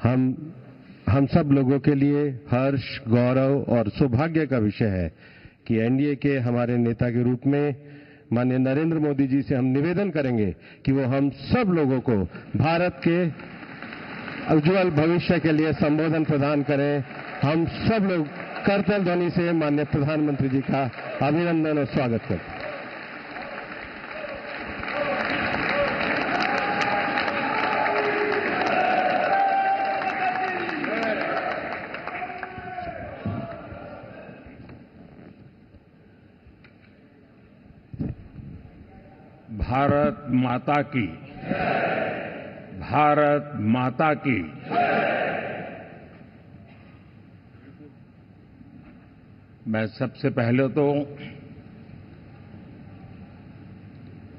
हम हम सब लोगों के लिए हर्ष, गौरव और सौभाग्य का विषय है कि एनडीए के हमारे नेता के रूप में माननीय नरेंद्र मोदी जी से हम निवेदन करेंगे कि वो हम सब लोगों को भारत के उज्जवल भविष्य के लिए संबोधन प्रदान करें। हम सब लोग करतल ध्वनि से माननीय प्रधानमंत्री जी का अभिनंदन और स्वागत करते हैं। भारत माता की, भारत माता की। मैं सबसे पहले तो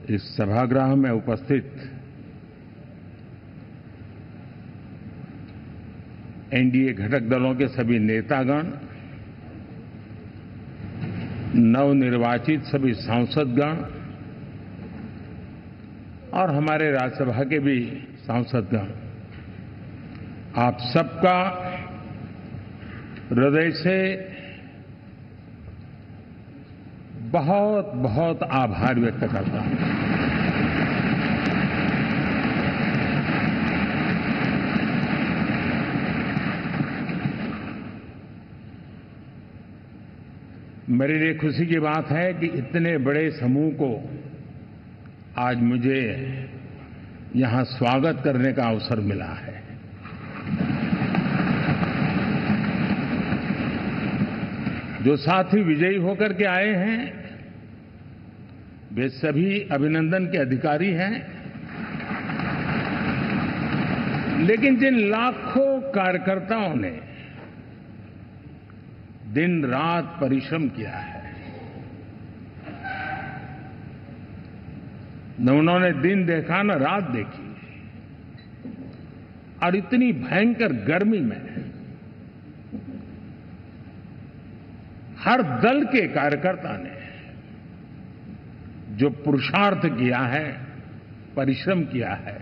इस सभागृह में उपस्थित एनडीए घटक दलों के सभी नेतागण, नवनिर्वाचित सभी सांसदगण और हमारे राज्यसभा के भी सांसदगण, आप सबका हृदय से बहुत बहुत आभार व्यक्त करता हूं। मेरे लिए खुशी की बात है कि इतने बड़े समूह को आज मुझे यहां स्वागत करने का अवसर मिला है। जो साथी विजयी होकर के आए हैं वे सभी अभिनंदन के अधिकारी हैं, लेकिन जिन लाखों कार्यकर्ताओं ने दिन रात परिश्रम किया है, न उन्होंने दिन देखा न रात देखी, और इतनी भयंकर गर्मी में हर दल के कार्यकर्ता ने जो पुरुषार्थ किया है, परिश्रम किया है,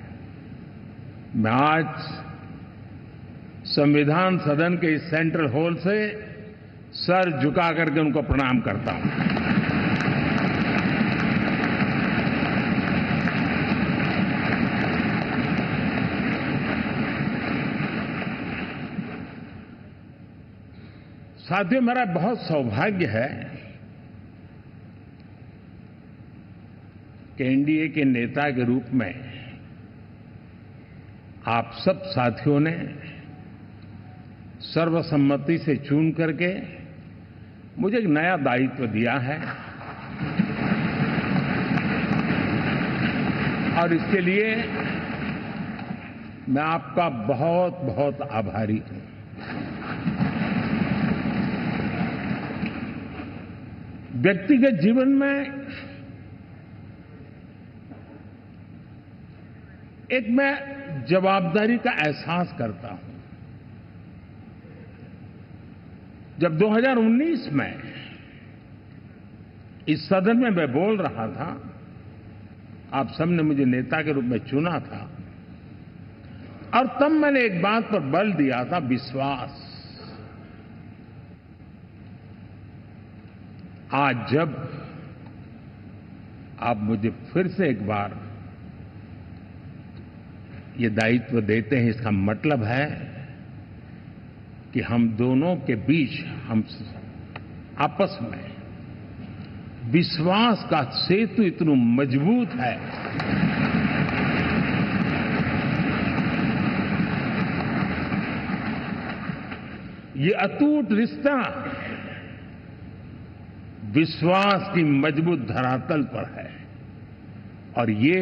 मैं आज संविधान सदन के इस सेंट्रल हॉल से सर झुका करके उनको प्रणाम करता हूं। साथियों, मेरा बहुत सौभाग्य है कि एनडीए के नेता के रूप में आप सब साथियों ने सर्वसम्मति से चुन करके मुझे एक नया दायित्व दिया है, और इसके लिए मैं आपका बहुत बहुत आभारी हूं। व्यक्तिगत जीवन में एक मैं जवाबदारी का एहसास करता हूं। जब 2019 में इस सदन में मैं बोल रहा था, आप सबने मुझे नेता के रूप में चुना था, और तब मैंने एक बात पर बल दिया था, विश्वास। आज जब आप मुझे फिर से एक बार ये दायित्व देते हैं, इसका मतलब है कि हम दोनों के बीच, हम आपस में विश्वास का सेतु इतना मजबूत है ये अटूट रिश्ता विश्वास की मजबूत धरातल पर है, और ये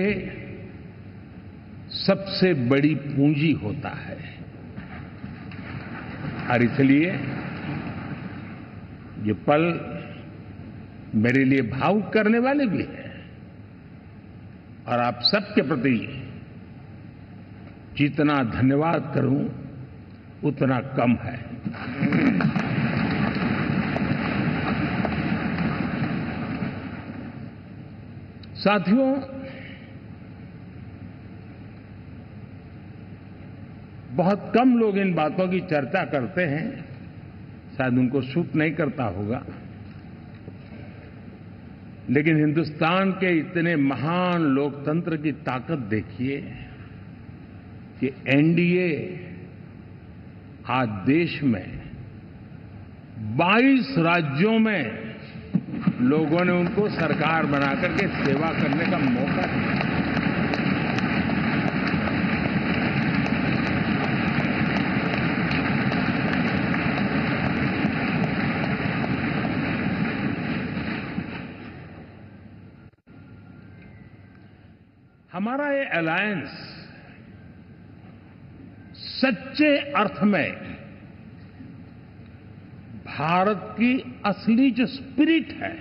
सबसे बड़ी पूंजी होता है। और इसलिए ये पल मेरे लिए भावुक करने वाले भी हैं, और आप सबके प्रति जितना धन्यवाद करूं उतना कम है। साथियों, बहुत कम लोग इन बातों की चर्चा करते हैं, शायद उनको सूट नहीं करता होगा, लेकिन हिंदुस्तान के इतने महान लोकतंत्र की ताकत देखिए कि एनडीए आज देश में 22 राज्यों में लोगों ने उनको सरकार बना करके सेवा करने का मौका दिया। हमारा ये अलायंस सच्चे अर्थ में भारत की असली जो स्पिरिट है,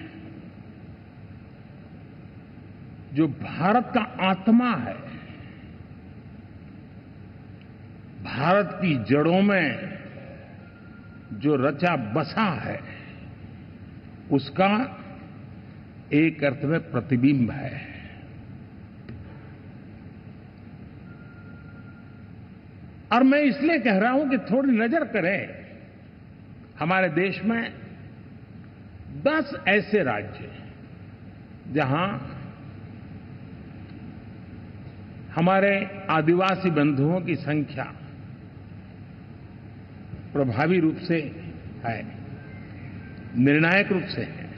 जो भारत का आत्मा है, भारत की जड़ों में जो रचा बसा है, उसका एक अर्थ में प्रतिबिंब है। और मैं इसलिए कह रहा हूं कि थोड़ी नजर करें, हमारे देश में 10 ऐसे राज्य जहां हमारे आदिवासी बंधुओं की संख्या प्रभावी रूप से है, निर्णायक रूप से है,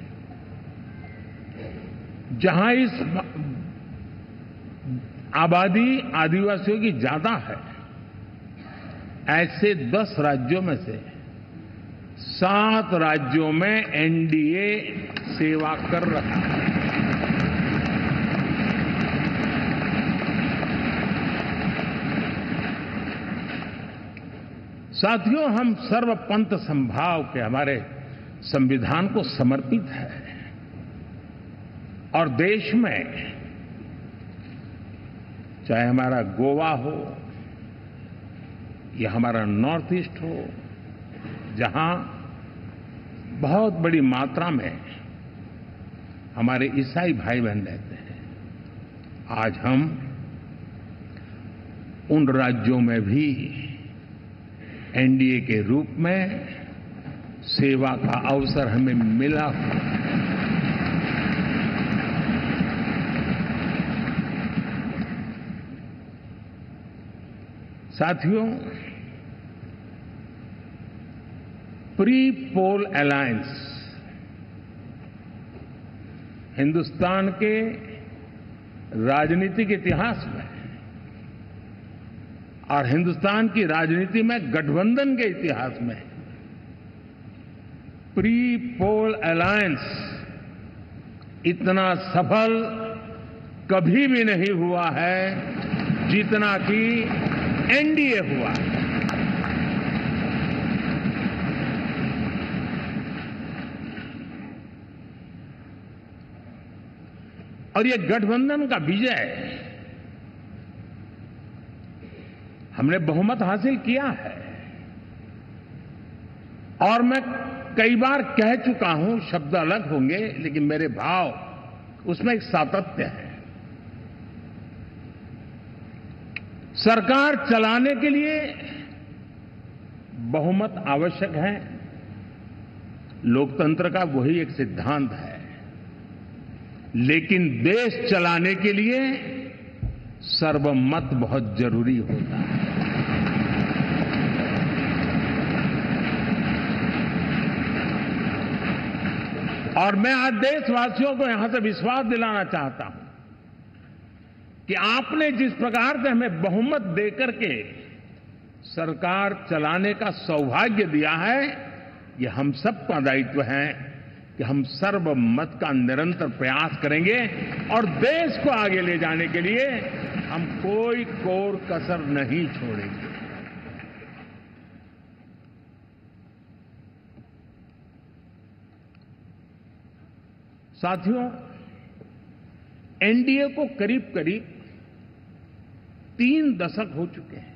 जहां इस आबादी आदिवासियों की ज्यादा है, ऐसे 10 राज्यों में से 7 राज्यों में एनडीए सेवा कर रहा है। साथियों, हम सर्वपंथ संभाव के हमारे संविधान को समर्पित है और देश में चाहे हमारा गोवा हो या हमारा नॉर्थ ईस्ट हो, जहां बहुत बड़ी मात्रा में हमारे ईसाई भाई बहन रहते हैं, आज हम उन राज्यों में भी एनडीए के रूप में सेवा का अवसर हमें मिला। साथियों, प्री पोल अलायंस हिंदुस्तान के राजनीतिक इतिहास में और हिंदुस्तान की राजनीति में गठबंधन के इतिहास में प्री पोल अलायंस इतना सफल कभी भी नहीं हुआ है जितना कि एनडीए हुआ। और ये गठबंधन का विजय, हमने बहुमत हासिल किया है और मैं कई बार कह चुका हूं, शब्द अलग होंगे लेकिन मेरे भाव उसमें एक सातत्य है। सरकार चलाने के लिए बहुमत आवश्यक है, लोकतंत्र का वही एक सिद्धांत है, लेकिन देश चलाने के लिए सर्वमत बहुत जरूरी होता है। और मैं आज देशवासियों को यहां से विश्वास दिलाना चाहता हूं कि आपने जिस प्रकार से हमें बहुमत देकर के सरकार चलाने का सौभाग्य दिया है, ये हम सबका दायित्व है कि हम सर्वमत का निरंतर प्रयास करेंगे और देश को आगे ले जाने के लिए हम कोई कोर कसर नहीं छोड़ेंगे। साथियों, एनडीए को करीब करीब 3 दशक हो चुके हैं।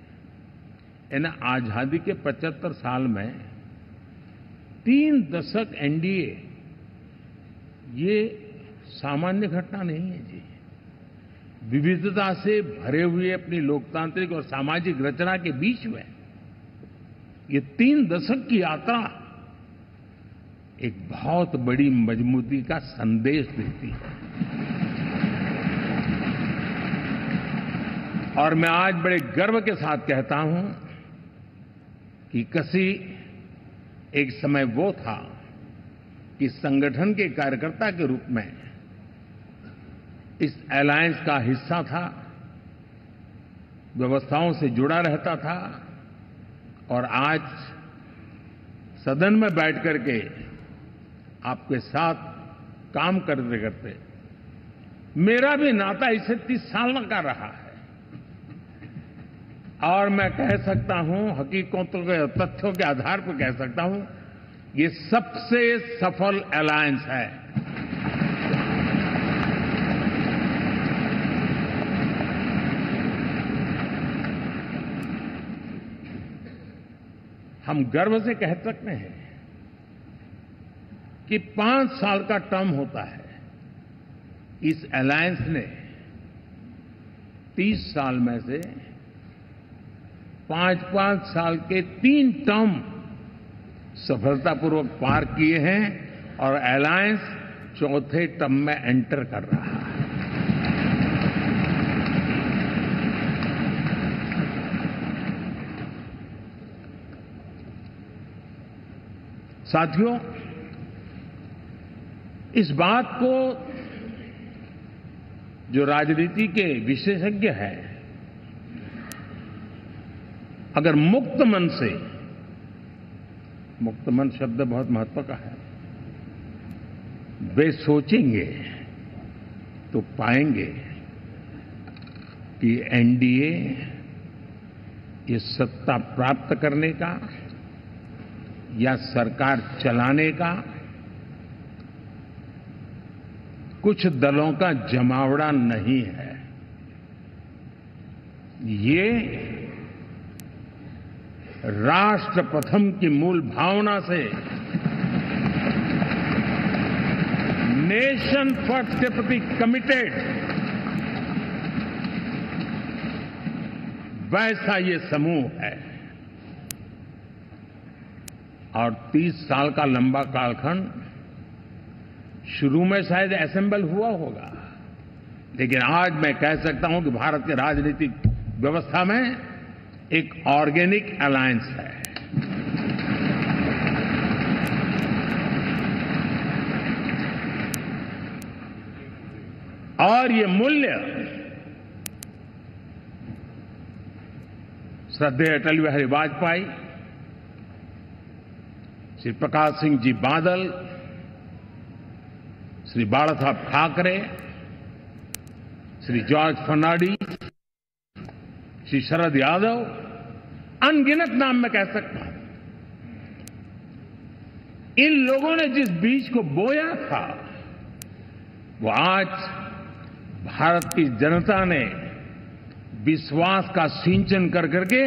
यानी आजादी के 75 साल में 3 दशक एनडीए, ये सामान्य घटना नहीं है जी। विविधता से भरे हुए अपनी लोकतांत्रिक और सामाजिक रचना के बीच में ये 3 दशक की यात्रा एक बहुत बड़ी मजबूती का संदेश देती है। और मैं आज बड़े गर्व के साथ कहता हूं कि किसी एक समय वो था कि संगठन के कार्यकर्ता के रूप में इस अलायंस का हिस्सा था, व्यवस्थाओं से जुड़ा रहता था और आज सदन में बैठ करके आपके साथ काम करते करते मेरा भी नाता इससे 30 साल का रहा है और मैं कह सकता हूं, हकीकतों के तथ्यों के आधार पर कह सकता हूं, ये सबसे सफल अलायंस है। हम गर्व से कह सकते हैं कि 5 साल का टर्म होता है। इस अलायंस ने 30 साल में से 5-5 साल के 3 टर्म सफलतापूर्वक पार किए हैं और अलायंस 4थे टर्म में एंटर कर रहा है। साथियों, इस बात को जो राजनीति के विशेषज्ञ हैं, अगर मुक्त मन से, मुक्त मन शब्द बहुत महत्व का है, वे सोचेंगे तो पाएंगे कि एनडीए ये सत्ता प्राप्त करने का या सरकार चलाने का कुछ दलों का जमावड़ा नहीं है। ये राष्ट्र प्रथम की मूल भावना से नेशन फर्स्ट के प्रति कमिटेड वैसा ये समूह है। और 30 साल का लंबा कालखंड शुरू में शायद असेंबल हुआ होगा, लेकिन आज मैं कह सकता हूं कि भारत के राजनीतिक व्यवस्था में एक ऑर्गेनिक अलायंस है। और ये मूल्य श्रद्धेय अटल बिहारी वाजपेयी, श्री प्रकाश सिंह जी बादल, श्री बाला साहब ठाकरे, श्री जॉर्ज फर्नांडिस, श्री शरद यादव, अनगिनत नाम मैं कह सकता हूं। इन लोगों ने जिस बीज को बोया था वो आज भारत की जनता ने विश्वास का सिंचन कर करके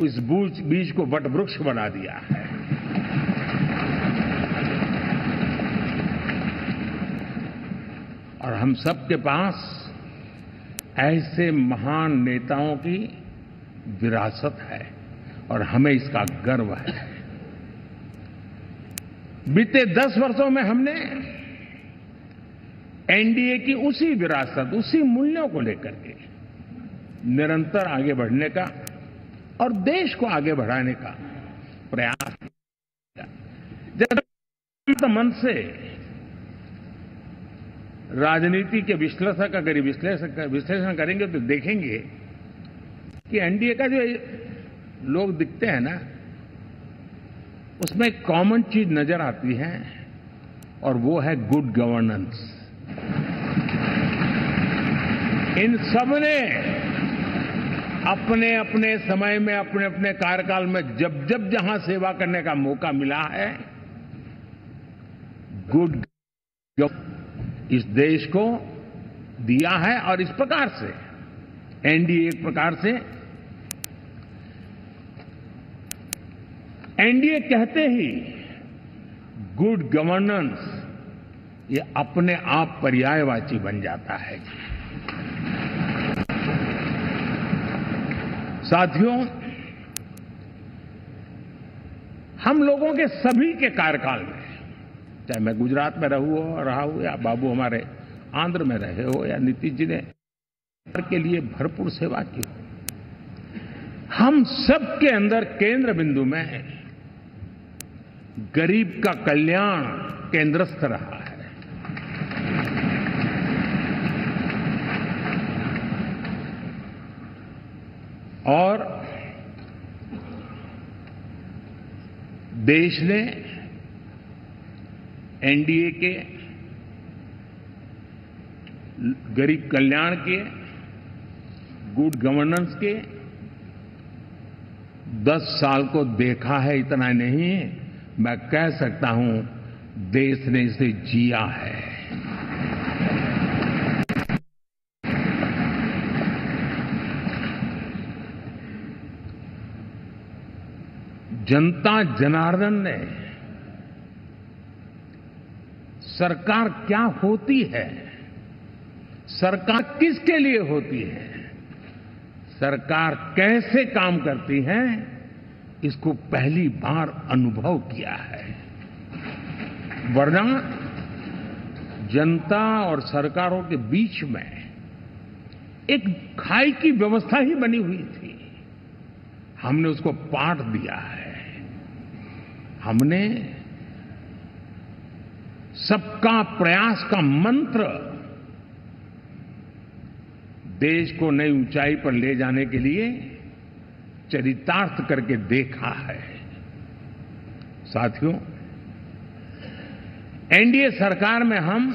उस बीज को वटवृक्ष बना दिया है। और हम सबके पास ऐसे महान नेताओं की विरासत है और हमें इसका गर्व है। बीते 10 वर्षों में हमने एनडीए की उसी विरासत, उसी मूल्यों को लेकर के निरंतर आगे बढ़ने का और देश को आगे बढ़ाने का प्रयास किया। जब मन से राजनीति के विश्लेषक अगर विश्लेषण करेंगे तो देखेंगे कि एनडीए का जो लोग दिखते हैं ना, उसमें एक कॉमन चीज नजर आती है और वो है गुड गवर्नेंस। इन सब ने अपने अपने समय में, अपने अपने कार्यकाल में जब जब जहां सेवा करने का मौका मिला है, गुड इस देश को दिया है। और इस प्रकार से एनडीए एक प्रकार से, एनडीए कहते ही गुड गवर्नेंस ये अपने आप पर्यायवाची बन जाता है। साथियों, हम लोगों के सभी के कार्यकाल में, चाहे मैं गुजरात में रहा हूं या बाबू हमारे आंध्र में रहे हो या नीतीश जी ने के लिए भरपूर सेवा की हो, हम सबके अंदर केंद्र बिंदु में गरीब का कल्याण केंद्रस्थ रहा है। और देश ने एनडीए के गरीब कल्याण के, गुड गवर्नेंस के 10 साल को देखा है। इतना नहीं, मैं कह सकता हूं देश ने इसे जिया है। जनता जनार्दन ने सरकार क्या होती है, सरकार किसके लिए होती है, सरकार कैसे काम करती है, इसको पहली बार अनुभव किया है। वरना जनता और सरकारों के बीच में एक खाई की व्यवस्था ही बनी हुई थी। हमने उसको पाट दिया है। हमने सबका प्रयास का मंत्र देश को नई ऊंचाई पर ले जाने के लिए चरितार्थ करके देखा है। साथियों, एनडीए सरकार में हम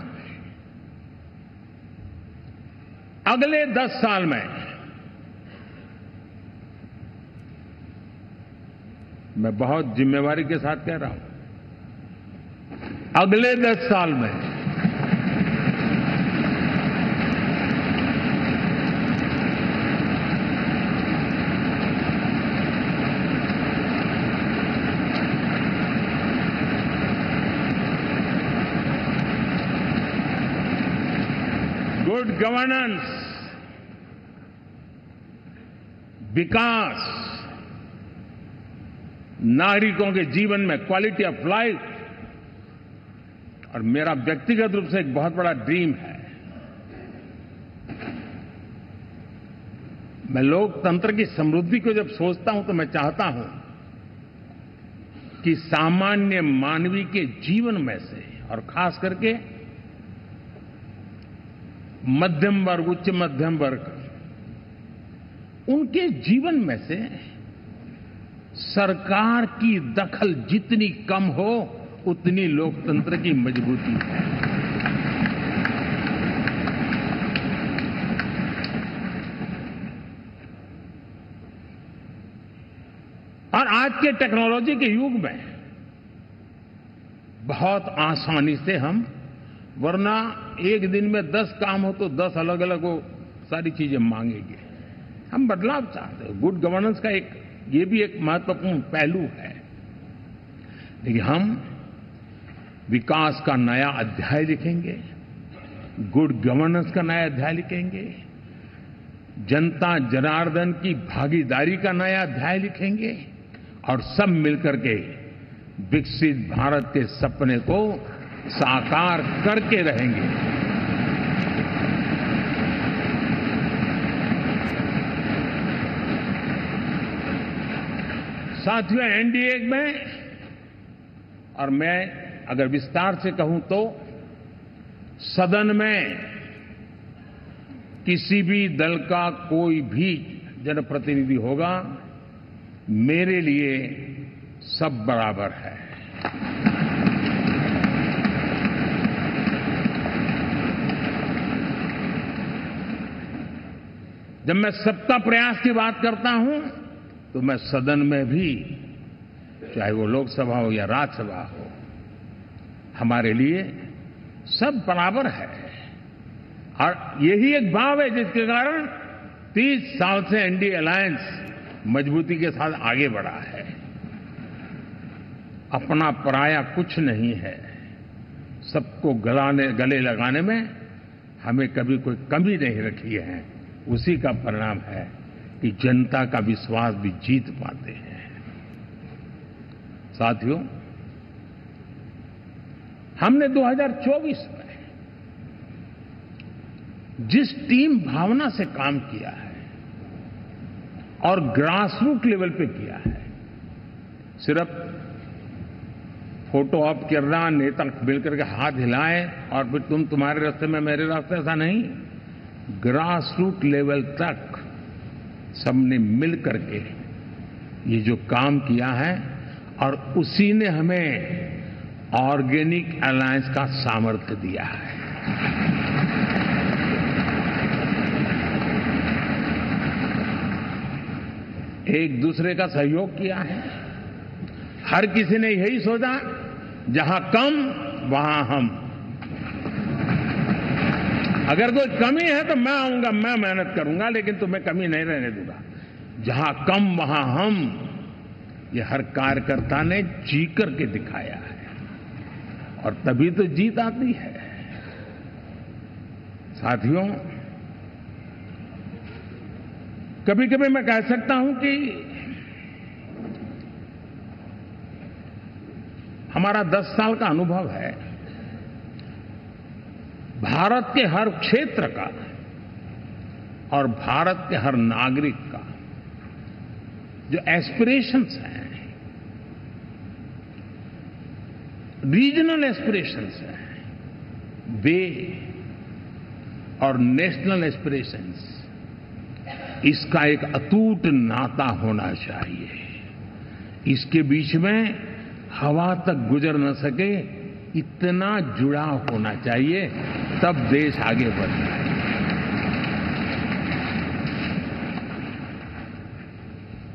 अगले 10 साल में, मैं बहुत जिम्मेवारी के साथ कह रहा हूं, अगले 10 साल में गुड गवर्नेंस, विकास, नागरिकों के जीवन में क्वालिटी ऑफ लाइफ, और मेरा व्यक्तिगत रूप से एक बहुत बड़ा ड्रीम है, मैं लोकतंत्र की समृद्धि को जब सोचता हूं तो मैं चाहता हूं कि सामान्य मानवीय के जीवन में से, और खास करके मध्यम वर्ग, उच्च मध्यम वर्ग, उनके जीवन में से सरकार की दखल जितनी कम हो उतनी लोकतंत्र की मजबूती है। और आज के टेक्नोलॉजी के युग में बहुत आसानी से हम, वरना एक दिन में 10 काम हो तो 10 अलग अलग वो सारी चीजें मांगेंगे। हम बदलाव चाहते हैं। गुड गवर्नेंस का ये भी एक महत्वपूर्ण पहलू है। लेकिन हम विकास का नया अध्याय लिखेंगे, गुड गवर्नेंस का नया अध्याय लिखेंगे, जनता जनार्दन की भागीदारी का नया अध्याय लिखेंगे, और सब मिलकर के विकसित भारत के सपने को साकार करके रहेंगे। साथियों, एनडीए में, और मैं अगर विस्तार से कहूं तो सदन में किसी भी दल का कोई भी जनप्रतिनिधि होगा, मेरे लिए सब बराबर है। जब मैं सबका प्रयास की बात करता हूं तो मैं सदन में भी, चाहे वो लोकसभा हो या राज्यसभा हो, हमारे लिए सब बराबर है। और यही एक भाव है जिसके कारण 30 साल से एनडीए अलायंस मजबूती के साथ आगे बढ़ा है। अपना पराया कुछ नहीं है। सबको गले लगाने में हमें कभी कोई कमी नहीं रखी है। उसी का परिणाम है कि जनता का विश्वास भी जीत पाते हैं। साथियों, हमने 2024 में जिस टीम भावना से काम किया है और ग्रास रूट लेवल पे किया है, सिर्फ फोटो ऑप करना, नेता मिलकर के हाथ हिलाएं और फिर तुम्हारे रास्ते में मेरे रास्ते, ऐसा नहीं। ग्रास रूट लेवल तक सबने मिल करके ये जो काम किया है और उसी ने हमें ऑर्गेनिक अलायंस का सामर्थ्य दिया है। एक दूसरे का सहयोग किया है। हर किसी ने यही सोचा, जहां कम वहां हम। अगर कोई कमी है तो मैं आऊंगा, मैं मेहनत करूंगा, लेकिन तुम्हें कमी नहीं रहने दूंगा। जहां कम वहां हम, ये हर कार्यकर्ता ने जी करके दिखाया है और तभी तो जीत आती है। साथियों, कभी कभी मैं कह सकता हूं कि हमारा 10 साल का अनुभव है, भारत के हर क्षेत्र का और भारत के हर नागरिक का जो एस्पिरेशंस हैं, रीजनल एस्पिरेशंस हैं, वे और नेशनल एस्पिरेशंस, इसका एक अटूट नाता होना चाहिए। इसके बीच में हवा तक गुजर न सके, इतना जुड़ाव होना चाहिए, तब देश आगे बढ़ता है।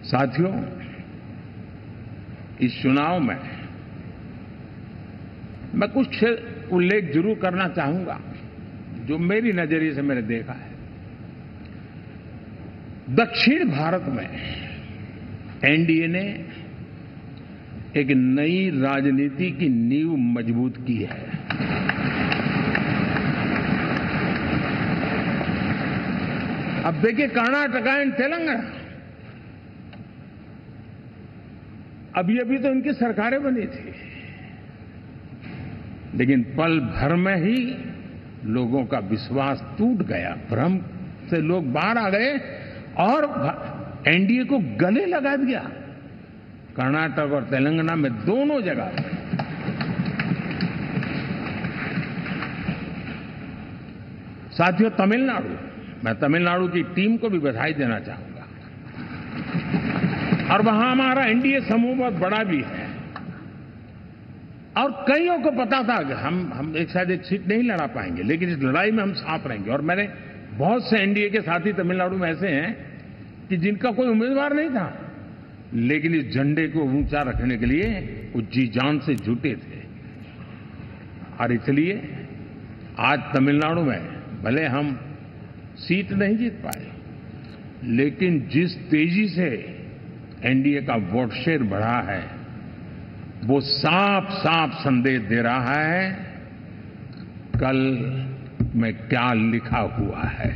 साथियों, इस चुनाव में मैं कुछ उल्लेख जरूर करना चाहूंगा जो मेरी नजरिए से मैंने देखा है। दक्षिण भारत में एनडीए ने एक नई राजनीति की नींव मजबूत की है। अब देखिए, कर्नाटक एंड तेलंगाना, अभी अभी तो इनकी सरकारें बनी थी, लेकिन पल भर में ही लोगों का विश्वास टूट गया, भ्रम से लोग बाहर आ गए और एनडीए को गले लगा दिया। कर्नाटक और तेलंगाना में दोनों जगह साथियों, तमिलनाडु, मैं तमिलनाडु की टीम को भी बधाई देना चाहूंगा और वहां हमारा एनडीए समूह बहुत बड़ा भी है और कईयों को पता था कि हम एक साथ एक सीट नहीं लड़ा पाएंगे, लेकिन इस लड़ाई में हम साथ रहेंगे। और मैंने बहुत से एनडीए के साथी तमिलनाडु में ऐसे हैं कि जिनका कोई उम्मीदवार नहीं था, लेकिन इस झंडे को ऊंचा रखने के लिए वो जी जान से जुटे थे। और इसलिए आज तमिलनाडु में भले हम सीट नहीं जीत पाए, लेकिन जिस तेजी से एनडीए का वोट शेयर बढ़ा है, वो साफ साफ संदेश दे रहा है कल में क्या लिखा हुआ है।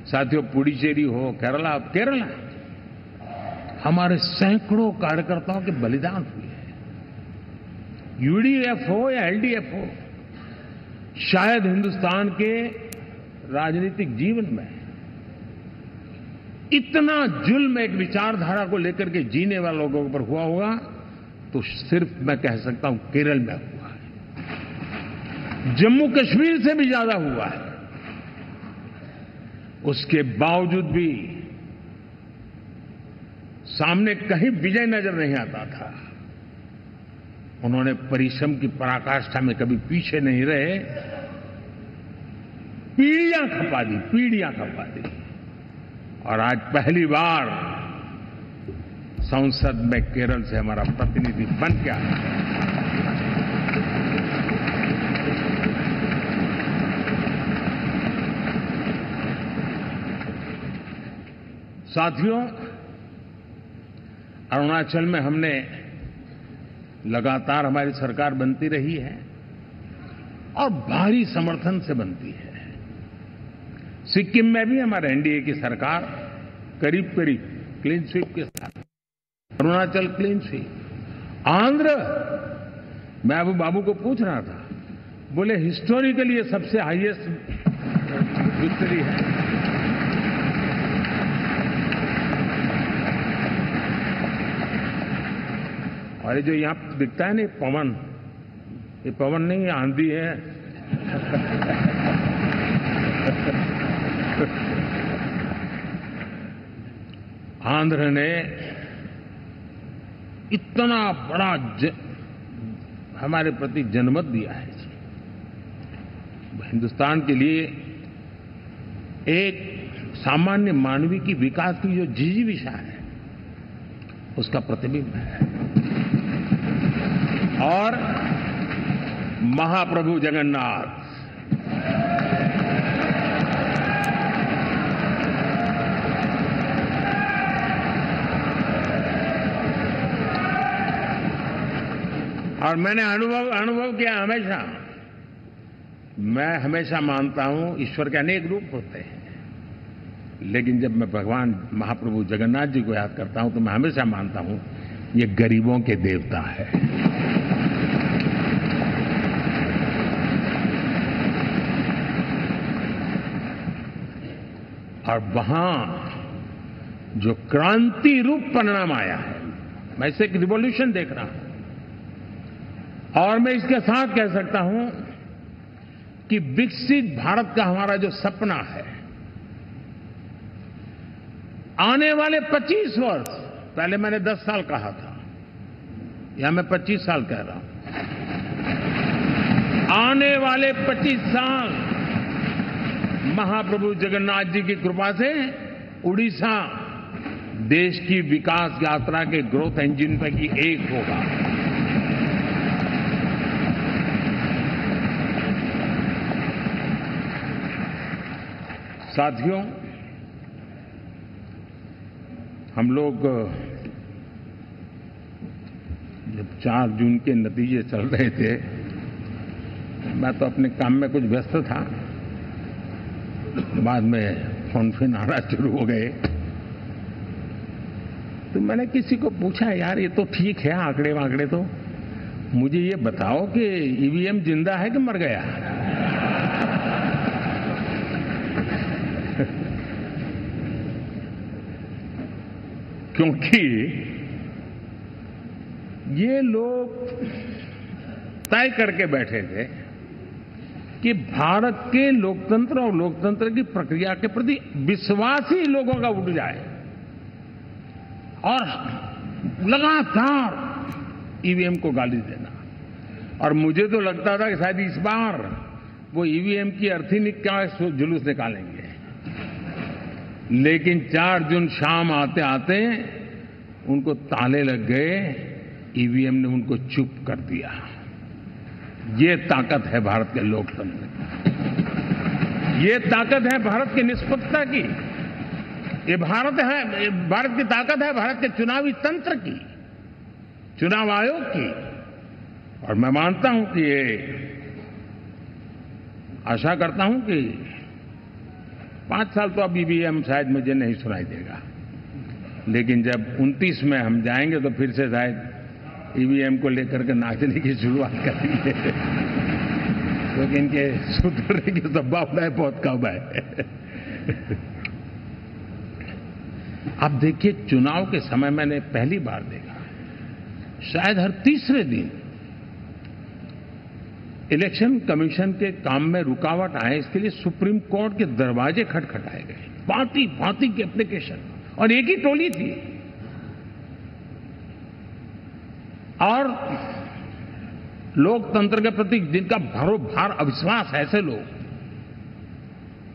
साथियों, पुडुचेरी हो, केरला, हमारे सैकड़ों कार्यकर्ताओं के बलिदान हुए हैं। यूडीएफ हो या एलडीएफ हो, शायद हिंदुस्तान के राजनीतिक जीवन में इतना जुल्म एक विचारधारा को लेकर के जीने वाले लोगों पर हुआ होगा तो सिर्फ मैं कह सकता हूं केरल में हुआ है। जम्मू कश्मीर से भी ज्यादा हुआ है। उसके बावजूद भी सामने कहीं विजय नजर नहीं आता था। उन्होंने परिश्रम की पराकाष्ठा में कभी पीछे नहीं रहे, पीढ़ियां खपा दी और आज पहली बार संसद में केरल से हमारा प्रतिनिधि बन के आया। साथियों, अरुणाचल में हमने लगातार, हमारी सरकार बनती रही है और भारी समर्थन से बनती है। सिक्किम में भी हमारे एनडीए की सरकार करीब करीब क्लीन स्वीप के साथ, अरुणाचल क्लीन स्वीप, आंध्र, मैं अबू बाबू को पूछ रहा था, बोले हिस्टोरिकली ये सबसे हाईएस्ट विक्ट्री है। और ये जो यहां दिखता है ना पवन, ये पवन नहीं, आंधी है। आंध्र ने इतना बड़ा हमारे प्रति जनमत दिया है। हिंदुस्तान के लिए एक सामान्य मानवी की विकास की जो जिजीविषा है, उसका प्रतिबिंब है। और महाप्रभु जगन्नाथ और मैंने अनुभव किया हमेशा, मैं हमेशा मानता हूं ईश्वर के अनेक रूप होते हैं, लेकिन जब मैं भगवान महाप्रभु जगन्नाथ जी को याद करता हूं तो मैं हमेशा मानता हूं ये गरीबों के देवता है। और वहां जो क्रांति रूप परिणाम आया है, मैं इसे एक रिवॉल्यूशन देख रहा हूं। और मैं इसके साथ कह सकता हूं कि विकसित भारत का हमारा जो सपना है, आने वाले 25 वर्ष, पहले मैंने 10 साल कहा था, या मैं 25 साल कह रहा हूं, आने वाले 25 साल महाप्रभु जगन्नाथ जी की कृपा से उड़ीसा देश की विकास यात्रा के ग्रोथ इंजन पैकी एक होगा। साथियों, हम लोग जब 4 जून के नतीजे चल रहे थे, मैं तो अपने काम में कुछ व्यस्त था, बाद में फोन आना शुरू हो गए, तो मैंने किसी को पूछा, यार ये तो ठीक है आंकड़े वांकड़े, तो मुझे ये बताओ कि ईवीएम जिंदा है कि मर गया? क्योंकि ये लोग तय करके बैठे थे कि भारत के लोकतंत्र और लोकतंत्र की प्रक्रिया के प्रति विश्वास ही लोगों का उठ जाए, और लगातार ईवीएम को गाली देना। और मुझे तो लगता था कि शायद इस बार वो ईवीएम की अर्थी का जुलूस निकालेंगे, लेकिन 4 जून शाम आते आते उनको ताले लग गए, ईवीएम ने उनको चुप कर दिया। ये ताकत है भारत के लोकतंत्र की, ये ताकत है भारत की निष्पक्षता की, ये भारत की ताकत है भारत के चुनावी तंत्र की, चुनाव आयोग की। और मैं मानता हूं कि आशा करता हूं कि 5 साल तो अब ईवीएम शायद मुझे नहीं सुनाई देगा, लेकिन जब 29 में हम जाएंगे तो फिर से शायद ईवीएम को लेकर के नाचने की शुरुआत करेंगे, क्योंकि इनके सुधरने की संभावना बहुत कम है। अब देखिए, चुनाव के समय मैंने पहली बार देखा, शायद हर तीसरे दिन इलेक्शन कमीशन के काम में रुकावट आए, इसके लिए सुप्रीम कोर्ट के दरवाजे खटखटाए गए, भांति भांति की एप्लीकेशन, और एक ही टोली थी। और लोकतंत्र के प्रति जिनका भरोभार अविश्वास है, ऐसे लोग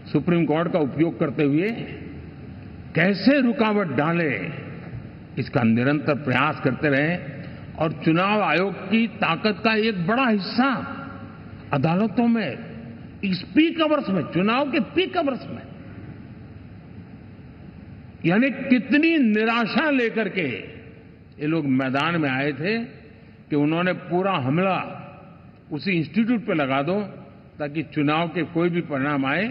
सुप्रीम कोर्ट का उपयोग करते हुए कैसे रुकावट डाले, इसका निरंतर प्रयास करते रहे। और चुनाव आयोग की ताकत का एक बड़ा हिस्सा अदालतों में, इस पीक अवर्स में, चुनाव के पीक अवर्स में, यानी कितनी निराशा लेकर के ये लोग मैदान में आए थे कि उन्होंने पूरा हमला उसी इंस्टीट्यूट पे लगा दो ताकि चुनाव के कोई भी परिणाम आए,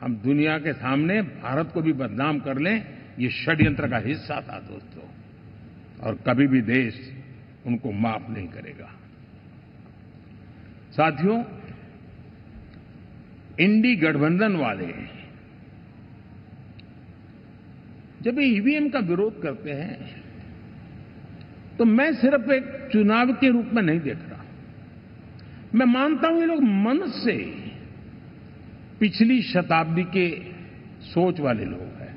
हम दुनिया के सामने भारत को भी बदनाम कर लें। ये षड्यंत्र का हिस्सा था दोस्तों, और कभी भी देश उनको माफ नहीं करेगा। साथियों, इंडी गठबंधन वाले जब ईवीएम का विरोध करते हैं तो मैं सिर्फ एक चुनाव के रूप में नहीं देख रहा। मैं मानता हूं ये लोग मन से पिछली शताब्दी के सोच वाले लोग हैं।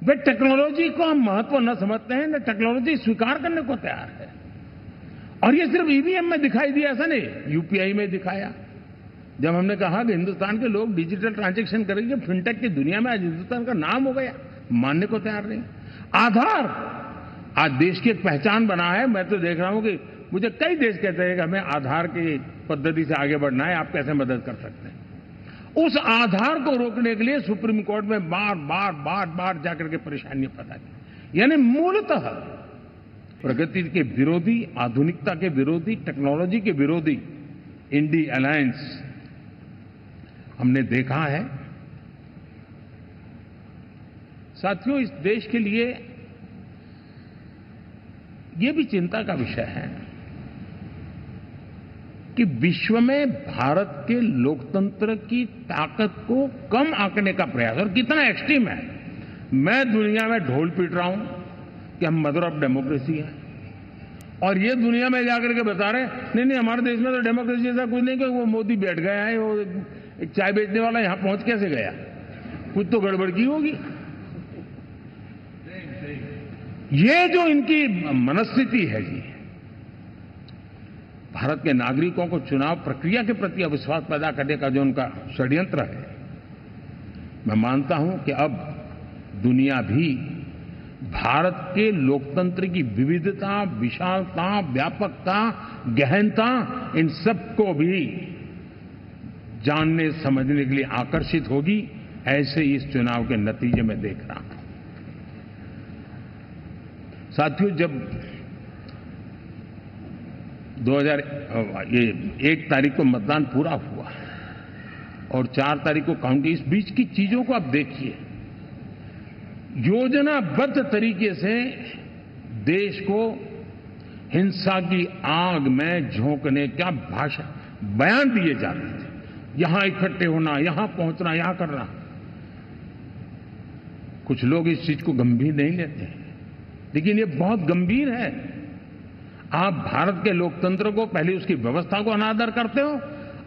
वे टेक्नोलॉजी को हम महत्व न समझते हैं, न टेक्नोलॉजी स्वीकार करने को तैयार है। और ये सिर्फ ईवीएम में दिखाई दिया, ऐसा नहीं, यूपीआई में दिखाया। जब हमने कहा कि हिंदुस्तान के लोग डिजिटल ट्रांजैक्शन करेंगे, फिनटेक की दुनिया में आज हिंदुस्तान का नाम हो गया, मानने को तैयार नहीं। आधार आज देश की एक पहचान बना है। मैं तो देख रहा हूं कि मुझे कई देश कहते हैं कि हमें आधार की पद्धति से आगे बढ़ना है, आप कैसे मदद कर सकते हैं। उस आधार को रोकने के लिए सुप्रीम कोर्ट में बार जाकर के परेशानियां पैदा की। यानी मूलतः प्रगति के विरोधी, आधुनिकता के विरोधी, टेक्नोलॉजी के विरोधी इंडी अलायंस हमने देखा है। साथियों, इस देश के लिए ये भी चिंता का विषय है कि विश्व में भारत के लोकतंत्र की ताकत को कम आंकने का प्रयास, और कितना एक्सट्रीम है। मैं दुनिया में ढोल पीट रहा हूं कि हम मदर ऑफ डेमोक्रेसी है, और ये दुनिया में जाकर के बता रहे हैं नहीं हमारे देश में तो डेमोक्रेसी जैसा कुछ नहीं, कि वो मोदी बैठ गया है, वो एक चाय बेचने वाला यहां पहुंच कैसे गया, कुछ तो गड़बड़ की होगी। ये जो इनकी मनस्थिति है जी, भारत के नागरिकों को चुनाव प्रक्रिया के प्रति अविश्वास पैदा करने का जो उनका षड्यंत्र है, मैं मानता हूं कि अब दुनिया भी भारत के लोकतंत्र की विविधता, विशालता, व्यापकता, गहनता, इन सबको भी जानने समझने के लिए आकर्षित होगी। ऐसे इस चुनाव के नतीजे में देख रहा हूं। साथियों, जब 1 तारीख को मतदान पूरा हुआ और 4 तारीख को काउंटिंग, इस बीच की चीजों को आप देखिए। योजनाबद्ध तरीके से देश को हिंसा की आग में झोंकने का बयान दिए जाते थे। यहां इकट्ठे होना, यहां पहुंचना, यहां करना। कुछ लोग इस चीज को गंभीर नहीं लेते हैं, लेकिन ये बहुत गंभीर है। आप भारत के लोकतंत्र को, पहले उसकी व्यवस्था को अनादर करते हो,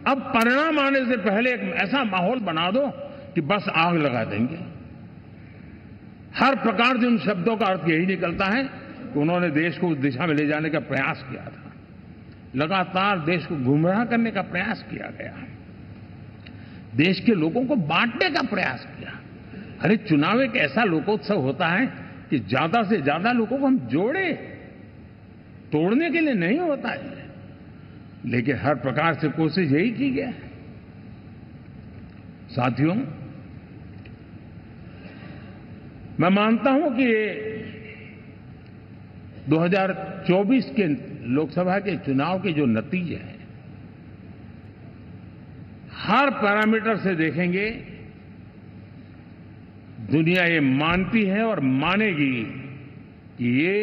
अब परिणाम आने से पहले एक ऐसा माहौल बना दो कि बस आग लगा देंगे। हर प्रकार से उन शब्दों का अर्थ यही निकलता है कि उन्होंने देश को उस दिशा में ले जाने का प्रयास किया था। लगातार देश को गुमराह करने का प्रयास किया गया, देश के लोगों को बांटने का प्रयास किया। अरे चुनाव एक ऐसा लोकोत्सव होता है कि ज्यादा से ज्यादा लोगों को हम जोड़े, तोड़ने के लिए नहीं होता है। लेकिन हर प्रकार से कोशिश यही की गई। साथियों, मैं मानता हूं कि 2024 के लोकसभा के चुनाव के जो नतीजे हैं, हर पैरामीटर से देखेंगे, दुनिया ये मानती है और मानेगी कि ये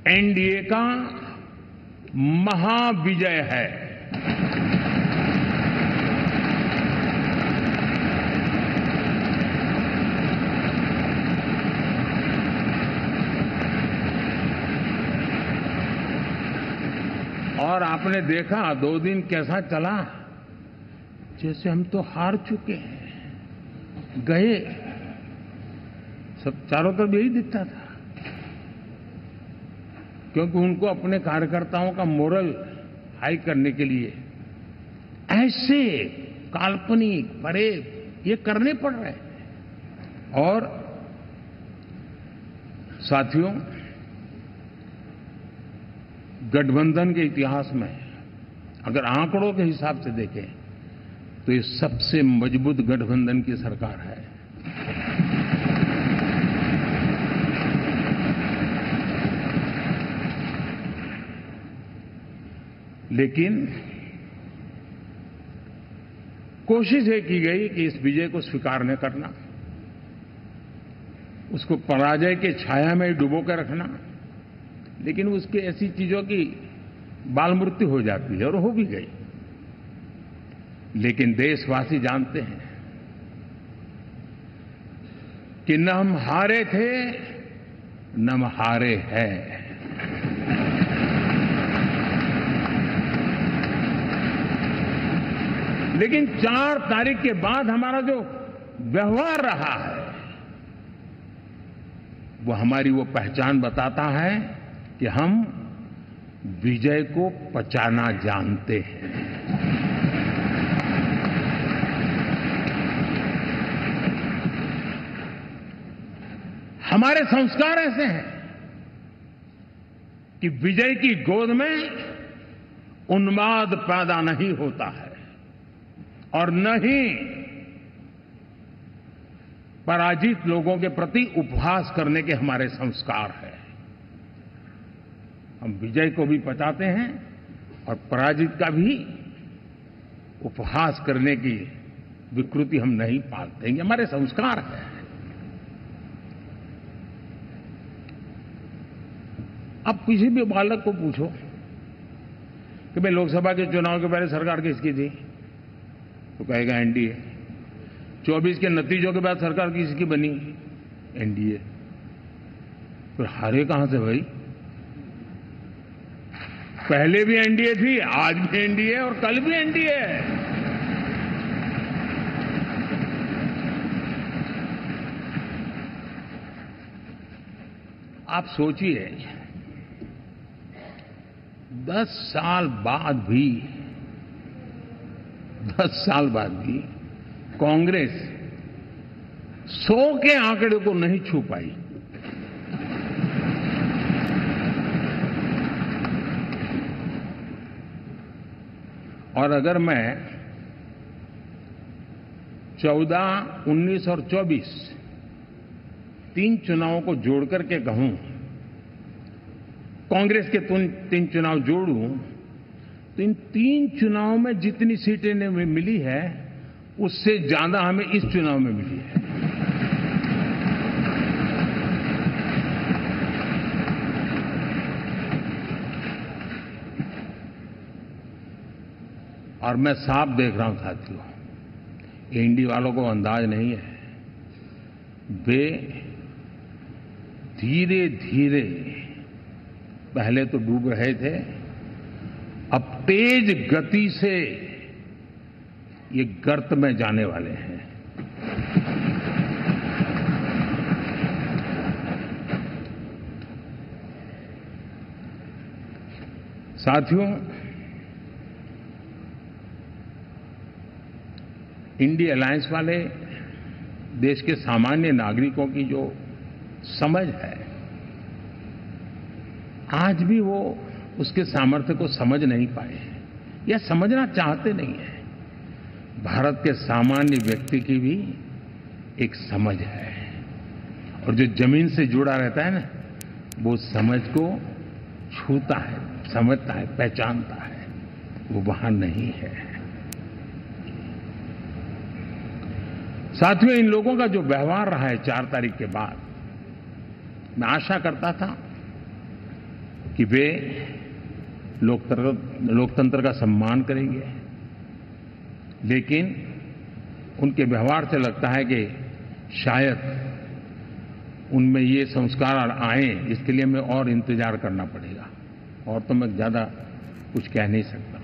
एनडीए का महाविजय है। और आपने देखा 2 दिन कैसा चला, जैसे हम तो हार चुके हैं, गए। सब चारों तरफ यही दिखता था, क्योंकि उनको अपने कार्यकर्ताओं का मोरल हाई करने के लिए ऐसे काल्पनिक परेड ये करने पड़ रहे हैं। और साथियों, गठबंधन के इतिहास में अगर आंकड़ों के हिसाब से देखें तो ये सबसे मजबूत गठबंधन की सरकार है। लेकिन कोशिश ये की गई कि इस विजय को स्वीकार न करना, उसको पराजय के छाया में डुबो कर रखना, लेकिन उसकी ऐसी चीजों की बाल मृत्यु हो जाती है और हो भी गई। लेकिन देशवासी जानते हैं कि न हम हारे थे न हम हारे हैं। लेकिन 4 तारीख के बाद हमारा जो व्यवहार रहा है वो हमारी वो पहचान बताता है कि हम विजय को पचाना जानते हैं। हमारे संस्कार ऐसे हैं कि विजय की गोद में उन्माद पैदा नहीं होता है और न ही पराजित लोगों के प्रति उपहास करने के हमारे संस्कार हैं। हम विजय को भी पचाते हैं और पराजित का भी उपहास करने की विकृति हम नहीं पालते। ये हमारे संस्कार हैं। अब किसी भी बालक को पूछो कि भाई लोकसभा के चुनाव के पहले सरकार किसकी थी, तो कहेगा एनडीए। 24 के नतीजों के बाद सरकार किसकी बनी, एनडीए। फिर हारे कहां से भाई? पहले भी एनडीए थी, आज भी एनडीए और कल भी एनडीए है। आप सोचिए 10 साल बाद भी कांग्रेस 100 के आंकड़े को नहीं छू पाई। और अगर मैं 14, 19 और 24 3 चुनावों को जोड़ करके कहूं, कांग्रेस के 3 चुनाव जोड़ूं, तो इन 3 चुनावों में जितनी सीटें हमें मिली है उससे ज्यादा हमें इस चुनाव में मिली है। और मैं साफ देख रहा हूं साथियों, एनडीए वालों को अंदाज नहीं है। वे धीरे धीरे पहले तो डूब रहे थे, अब तेज गति से ये गर्त में जाने वाले हैं। साथियों, इंडिया अलायंस वाले देश के सामान्य नागरिकों की जो समझ है, आज भी वो उसके सामर्थ्य को समझ नहीं पाए हैं या समझना चाहते नहीं हैं। भारत के सामान्य व्यक्ति की भी एक समझ है और जो जमीन से जुड़ा रहता है ना, वो समझ को छूता है, समझता है, पहचानता है, वो वहां नहीं है। साथियों, इन लोगों का जो व्यवहार रहा है 4 तारीख के बाद, मैं आशा करता था कि वे लोकतंत्र का सम्मान करेंगे, लेकिन उनके व्यवहार से लगता है कि शायद उनमें ये संस्कार आए, इसके लिए हमें और इंतजार करना पड़ेगा। और तो मैं ज्यादा कुछ कह नहीं सकता।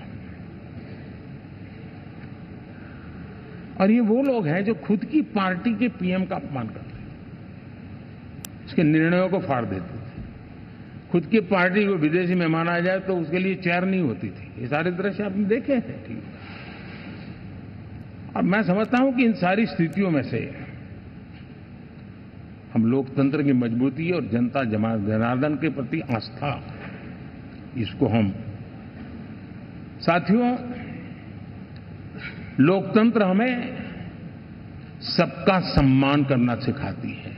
और ये वो लोग हैं जो खुद की पार्टी के पीएम का अपमान करते हैं, उसके निर्णयों को फाड़ देते थे। खुद की पार्टी को विदेशी मेहमान आ जाए तो उसके लिए चेयर नहीं होती थी। ये सारे दृश्य आपने देखे हैं, ठीक। और मैं समझता हूं कि इन सारी स्थितियों में से हम लोकतंत्र की मजबूती और जनता जनार्दन के प्रति आस्था, इसको हम, साथियों, लोकतंत्र हमें सबका सम्मान करना सिखाती है।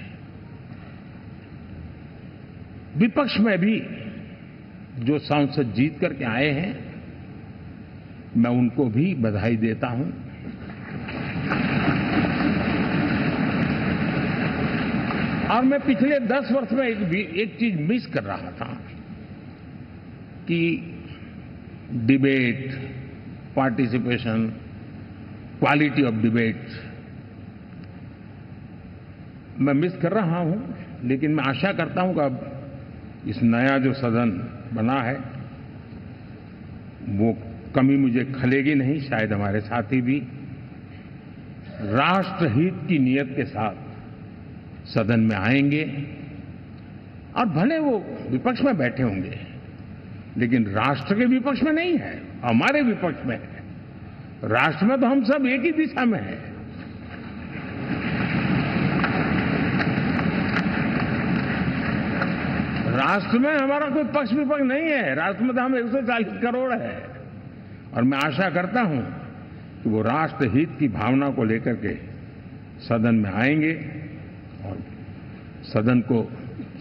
विपक्ष में भी जो सांसद जीत करके आए हैं, मैं उनको भी बधाई देता हूं। और मैं पिछले 10 वर्ष में एक चीज मिस कर रहा था कि debate, participation, quality of debate मैं मिस कर रहा हूं। लेकिन मैं आशा करता हूं कि अब इस नया जो सदन बना है वो कमी मुझे खलेगी नहीं। शायद हमारे साथी भी राष्ट्रहित की नीयत के साथ सदन में आएंगे और भले वो विपक्ष में बैठे होंगे लेकिन राष्ट्र के विपक्ष में नहीं है, हमारे विपक्ष में है। राष्ट्र में तो हम सब एक ही दिशा में हैं। राष्ट्र में हमारा कोई पक्ष विपक्ष नहीं है। राष्ट्र में तो हम 140 करोड़ है। और मैं आशा करता हूं कि वो राष्ट्र हित की भावना को लेकर के सदन में आएंगे और सदन को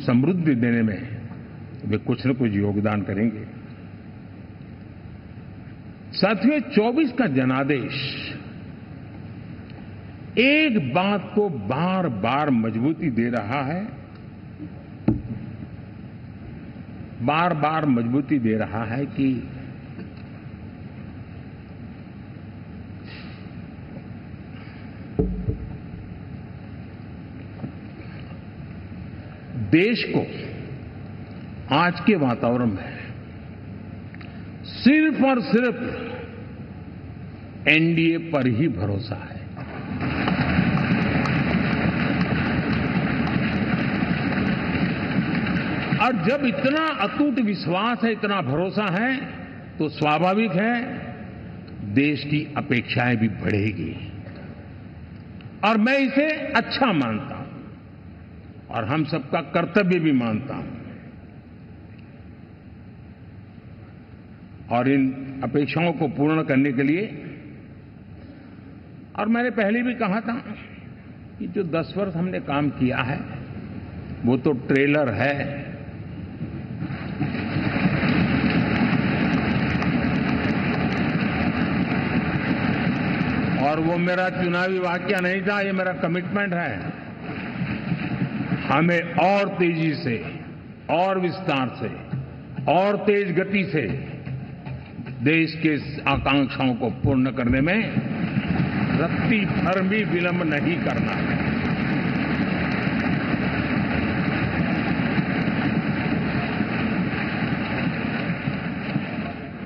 समृद्धि देने में वे कुछ न कुछ योगदान करेंगे। साथियों, 24 का जनादेश एक बात को बार बार मजबूती दे रहा है, बार बार मजबूती दे रहा है कि देश को आज के वातावरण में सिर्फ और सिर्फ एनडीए पर ही भरोसा है। और जब इतना अटूट विश्वास है, इतना भरोसा है, तो स्वाभाविक है देश की अपेक्षाएं भी बढ़ेगी। और मैं इसे अच्छा मानता हूं और हम सबका कर्तव्य भी मानता हूं। और इन अपेक्षाओं को पूर्ण करने के लिए, और मैंने पहले भी कहा था कि जो 10 वर्ष हमने काम किया है वो तो ट्रेलर है। और वो मेरा चुनावी वाक्य नहीं था, ये मेरा कमिटमेंट है। हमें और तेजी से, और विस्तार से, और तेज गति से देश के आकांक्षाओं को पूर्ण करने में रत्ती भर भी विलंब नहीं करना है।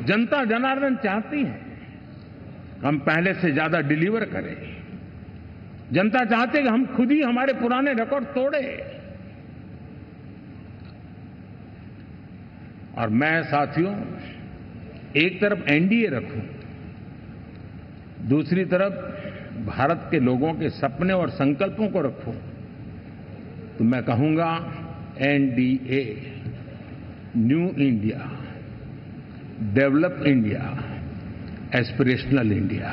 जनता जनार्दन चाहती है हम पहले से ज्यादा डिलीवर करें। जनता चाहती है कि हम खुद ही हमारे पुराने रिकॉर्ड तोड़े। और मैं साथियों एक तरफ एनडीए रखूं, दूसरी तरफ भारत के लोगों के सपने और संकल्पों को रखूं, तो मैं कहूंगा NDA, new India, develop India, aspirational India.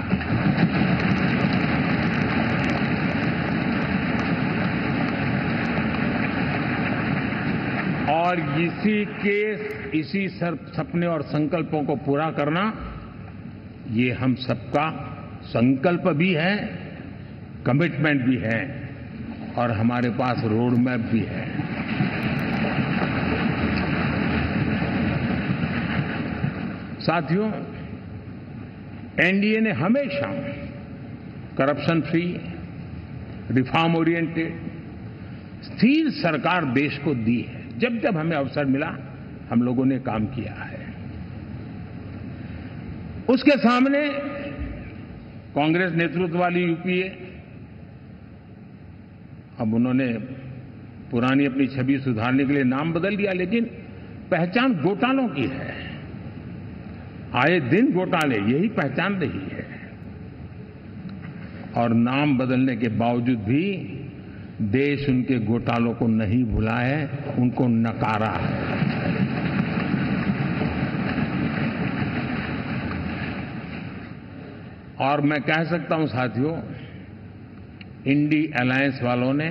और इसी सपने और संकल्पों को पूरा करना ये हम सबका संकल्प भी है, कमिटमेंट भी है और हमारे पास रोड मैप भी है। साथियों, एनडीए ने हमेशा करप्शन फ्री, रिफॉर्म ओरिएंटेड, स्थिर सरकार देश को दी है। जब जब हमें अवसर मिला हम लोगों ने काम किया है। उसके सामने कांग्रेस नेतृत्व वाली यूपीए, अब उन्होंने पुरानी अपनी छवि सुधारने के लिए नाम बदल दिया, लेकिन पहचान घोटालों की है। आए दिन घोटाले, यही पहचान रही है। और नाम बदलने के बावजूद भी देश उनके घोटालों को नहीं भुला है, उनको नकारा है। और मैं कह सकता हूं साथियों, इंडी अलायंस वालों ने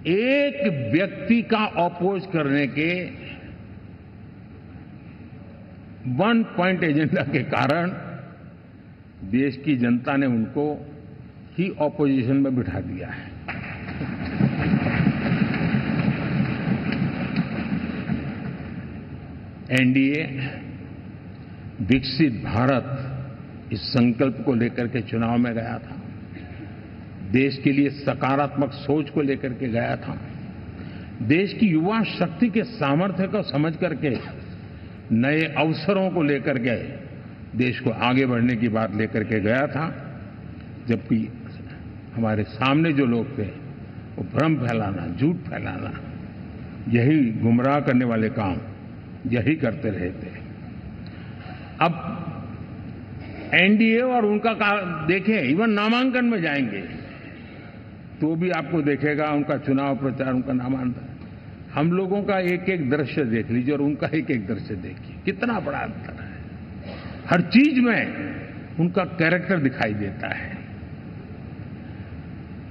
एक व्यक्ति का अपोज करने के वन पॉइंट एजेंडा के कारण देश की जनता ने उनको ही ऑपोजिशन में बिठा दिया है। एनडीए विकसित भारत इस संकल्प को लेकर के चुनाव में गया था, देश के लिए सकारात्मक सोच को लेकर के गया था, देश की युवा शक्ति के सामर्थ्य को समझ करके नए अवसरों को लेकर के देश को आगे बढ़ने की बात लेकर के गया था। जबकि हमारे सामने जो लोग थे वो भ्रम फैलाना, झूठ फैलाना, यही गुमराह करने वाले काम यही करते रहे थे। अब एनडीए और उनका देखें, इवन नामांकन में जाएंगे तो भी आपको देखेगा उनका चुनाव प्रचार, उनका नामांकन, हम लोगों का एक एक दृश्य देख लीजिए और उनका एक एक दृश्य देखिए, कितना बड़ा अंतर है। हर चीज में उनका कैरेक्टर दिखाई देता है।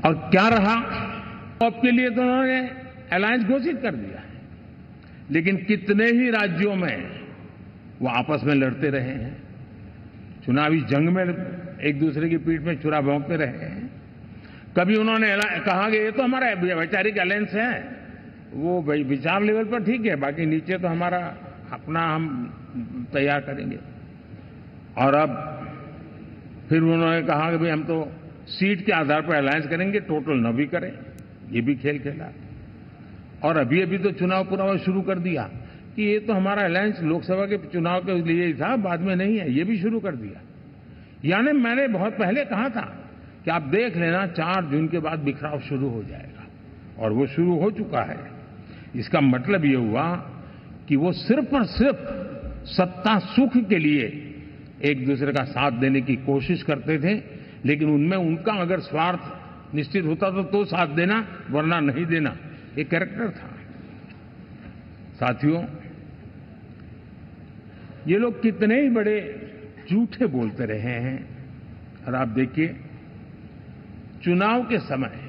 और क्या रहा, आपके लिए तो उन्होंने अलायंस घोषित कर दिया है, लेकिन कितने ही राज्यों में वो आपस में लड़ते रहे हैं, चुनावी जंग में एक दूसरे की पीठ में छुरा भोंकते रहे हैं। कभी उन्होंने कहा कि ये तो हमारा वैचारिक अलायंस है, वो विचार लेवल पर ठीक है, बाकी नीचे तो हमारा अपना हम तैयार करेंगे। और अब फिर उन्होंने कहा कि भाई हम तो सीट के आधार पर अलायंस करेंगे, टोटल न भी करें, ये भी खेल खेला। और अभी अभी तो चुनाव पूरा शुरू कर दिया कि ये तो हमारा अलायंस लोकसभा के चुनाव के लिए ही था, बाद में नहीं है, ये भी शुरू कर दिया। यानी मैंने बहुत पहले कहा था कि आप देख लेना 4 जून के बाद बिखराव शुरू हो जाएगा, और वो शुरू हो चुका है। इसका मतलब ये हुआ कि वो सिर्फ और सिर्फ सत्ता सुख के लिए एक दूसरे का साथ देने की कोशिश करते थे, लेकिन उनमें उनका अगर स्वार्थ निश्चित होता तो साथ देना, वरना नहीं देना, ये कैरेक्टर था। साथियों, ये लोग कितने ही बड़े झूठे बोलते रहे हैं। और आप देखिए, चुनाव के समय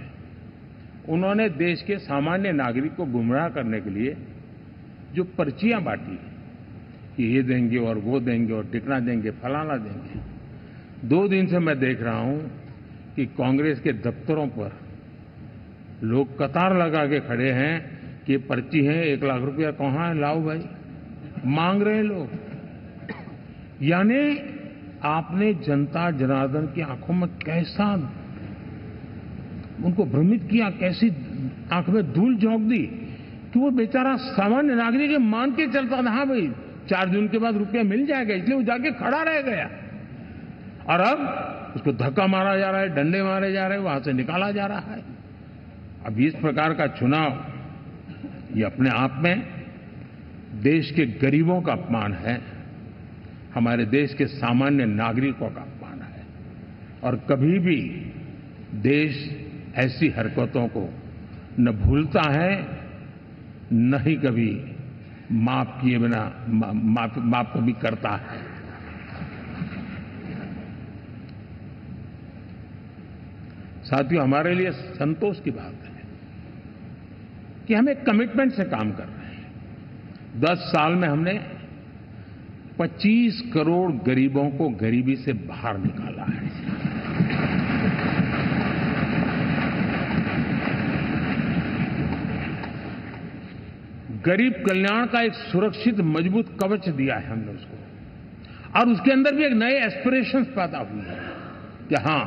उन्होंने देश के सामान्य नागरिक को गुमराह करने के लिए जो पर्चियां बांटी कि ये देंगे और वो देंगे और टिकना देंगे, फलाना देंगे, 2 दिन से मैं देख रहा हूं कि कांग्रेस के दफ्तरों पर लोग कतार लगा के खड़े हैं कि ये पर्ची है, 1 लाख रुपया कहां है, लाओ भाई, मांग रहे हैं लोग। यानी आपने जनता जनार्दन की आंखों में कैसा उनको भ्रमित किया, कैसी आंख में धूल झोंक दी कि वो बेचारा सामान्य नागरिक मान के चलता था, हाँ भाई 4 जून के बाद रुपया मिल जाएगा, इसलिए वो जाके खड़ा रह गया। और अब उसको धक्का मारा जा रहा है, डंडे मारे जा रहे हैं, वहां से निकाला जा रहा है। अब इस प्रकार का चुनाव ये अपने आप में देश के गरीबों का अपमान है, हमारे देश के सामान्य नागरिकों का अपमान है। और कभी भी देश ऐसी हरकतों को न भूलता है, न ही कभी माफ किए बिना माफ कभी करता है। साथियों, हमारे लिए संतोष की बात है कि हम एक कमिटमेंट से काम कर रहे हैं। 10 साल में हमने 25 करोड़ गरीबों को गरीबी से बाहर निकाला है। गरीब कल्याण का एक सुरक्षित मजबूत कवच दिया है हमने उसको, और उसके अंदर भी एक नए एस्पिरेशंस पैदा हुए हैं कि हां,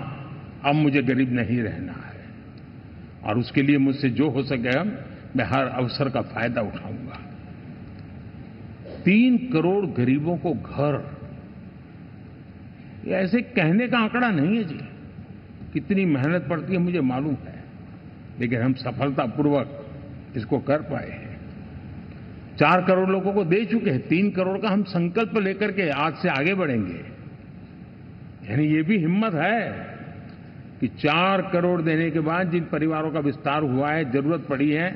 अब मुझे गरीब नहीं रहना है, और उसके लिए मुझसे जो हो सकेगा मैं हर अवसर का फायदा उठाऊंगा। 3 करोड़ गरीबों को घर, ये ऐसे कहने का आंकड़ा नहीं है जी, कितनी मेहनत पड़ती है मुझे मालूम है, लेकिन हम सफलतापूर्वक इसको कर पाए हैं। 4 करोड़ लोगों को दे चुके हैं, 3 करोड़ का हम संकल्प लेकर के आज से आगे बढ़ेंगे। यानी ये भी हिम्मत है कि 4 करोड़ देने के बाद जिन परिवारों का विस्तार हुआ है, जरूरत पड़ी है,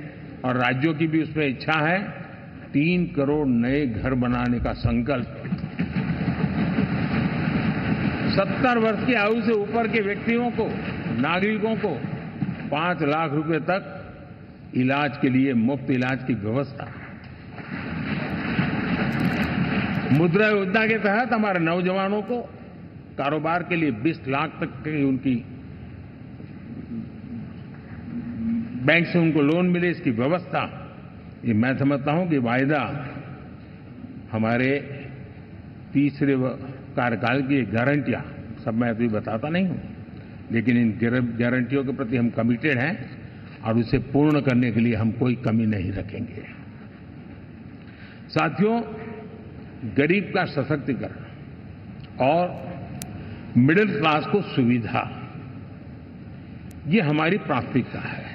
और राज्यों की भी उसमें इच्छा है, 3 करोड़ नए घर बनाने का संकल्प। 70 वर्ष की आयु से ऊपर के व्यक्तियों को, नागरिकों को 5 लाख रुपए तक इलाज के लिए मुफ्त इलाज की व्यवस्था। मुद्रा योजना के तहत हमारे नौजवानों को कारोबार के लिए 20 लाख तक की उनकी बैंक से उनको लोन मिले, इसकी व्यवस्था, ये मैं समझता हूं कि वायदा हमारे तीसरे कार्यकाल की गारंटियां, सब मैं अभी बताता नहीं हूं, लेकिन इन गारंटियों के प्रति हम कमिटेड हैं और उसे पूर्ण करने के लिए हम कोई कमी नहीं रखेंगे। साथियों, गरीब का सशक्तिकरण और मिडिल क्लास को सुविधा, ये हमारी प्राथमिकता है,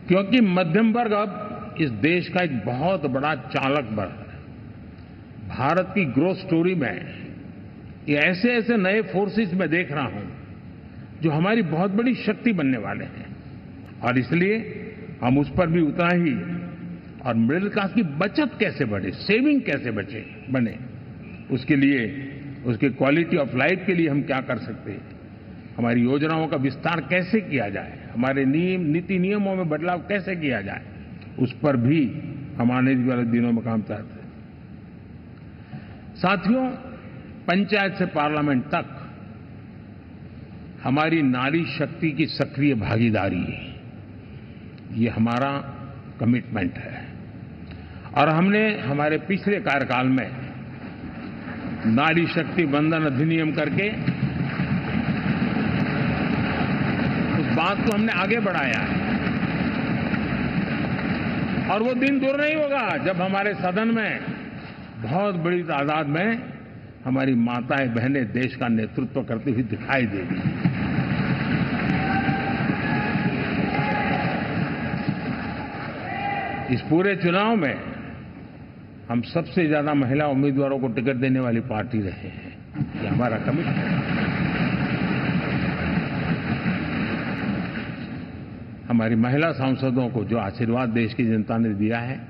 क्योंकि मध्यम वर्ग अब इस देश का एक बहुत बड़ा चालक बल है। भारत की ग्रोथ स्टोरी में ये ऐसे ऐसे नए फोर्सेस में देख रहा हूं जो हमारी बहुत बड़ी शक्ति बनने वाले हैं, और इसलिए हम उस पर भी उतना ही, और मिडिल क्लास की बचत कैसे बढ़े, सेविंग कैसे बने, उसके लिए, उसके क्वालिटी ऑफ लाइफ के लिए हम क्या कर सकते हैं, हमारी योजनाओं का विस्तार कैसे किया जाए, हमारे नीति नियमों में बदलाव कैसे किया जाए, उस पर भी हम आने वाले दिनों में काम चाहते हैं। साथियों, पंचायत से पार्लियामेंट तक हमारी नारी शक्ति की सक्रिय भागीदारी, ये हमारा कमिटमेंट है, और हमने हमारे पिछले कार्यकाल में नारी शक्ति वंदन अधिनियम करके उस बात को हमने आगे बढ़ाया है। और वो दिन दूर नहीं होगा जब हमारे सदन में बहुत बड़ी तादाद में हमारी माताएं बहनें देश का नेतृत्व करती हुई दिखाई देगी। इस पूरे चुनाव में हम सबसे ज्यादा महिला उम्मीदवारों को टिकट देने वाली पार्टी रहे हैं, ये हमारा कमिटमेंट है। हमारी महिला सांसदों को जो आशीर्वाद देश की जनता ने दिया है,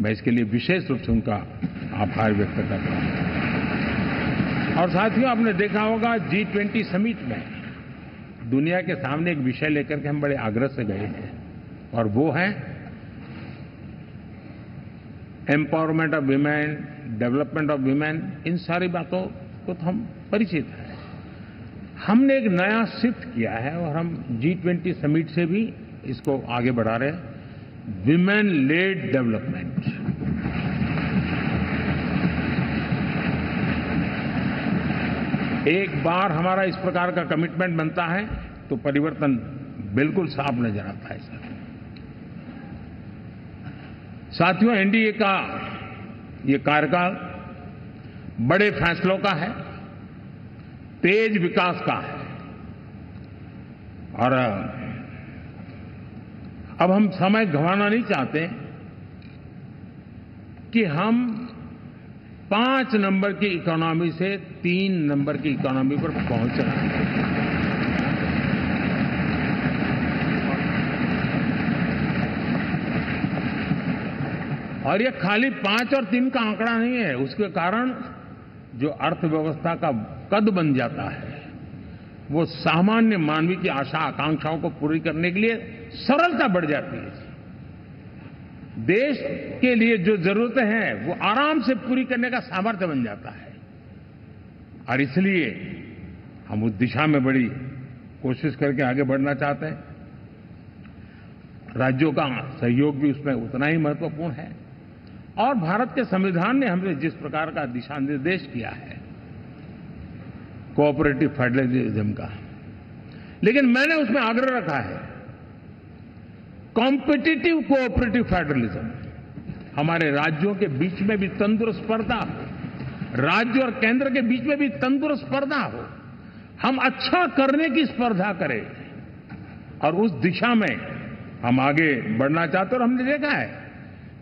मैं इसके लिए विशेष रूप से उनका आभार व्यक्त करता हूं। और साथियों, आपने देखा होगा G20 समिट में दुनिया के सामने एक विषय लेकर के हम बड़े आग्रह से गए हैं, और वो है empowerment of women, development of women. इन सारी बातों को तो हम परिचित हैं। हमने एक नया शिफ्ट किया है और हम G20 समिट से भी इसको आगे बढ़ा रहे हैं, विमेन लेड डेवलपमेंट। एक बार हमारा इस प्रकार का कमिटमेंट बनता है तो परिवर्तन बिल्कुल साफ नजर आता है। साथियों, एनडीए का ये कार्यकाल बड़े फैसलों का है, तेज विकास का है, और अब हम समय गंवाना नहीं चाहते कि हम 5 नंबर की इकोनॉमी से 3 नंबर की इकोनॉमी पर पहुंचना है। और ये खाली 5 और 3 का आंकड़ा नहीं है, उसके कारण जो अर्थव्यवस्था का कद बन जाता है, वो सामान्य मानवीय की आशा आकांक्षाओं को पूरी करने के लिए सरलता बढ़ जाती है। देश के लिए जो जरूरतें हैं वो आराम से पूरी करने का सामर्थ्य बन जाता है, और इसलिए हम उस दिशा में बड़ी कोशिश करके आगे बढ़ना चाहते हैं। राज्यों का सहयोग भी उसमें उतना ही महत्वपूर्ण है, और भारत के संविधान ने हमें जिस प्रकार का दिशा निर्देश किया है कोऑपरेटिव फेडरलिज्म का, लेकिन मैंने उसमें आग्रह रखा है कॉम्पिटिटिव कोऑपरेटिव फेडरलिज्म। हमारे राज्यों के बीच में भी तंदुरुस्त स्पर्धा हो, राज्य और केंद्र के बीच में भी तंदुरुस्त स्पर्धा हो, हम अच्छा करने की स्पर्धा करें, और उस दिशा में हम आगे बढ़ना चाहते हैं। और हमने देखा है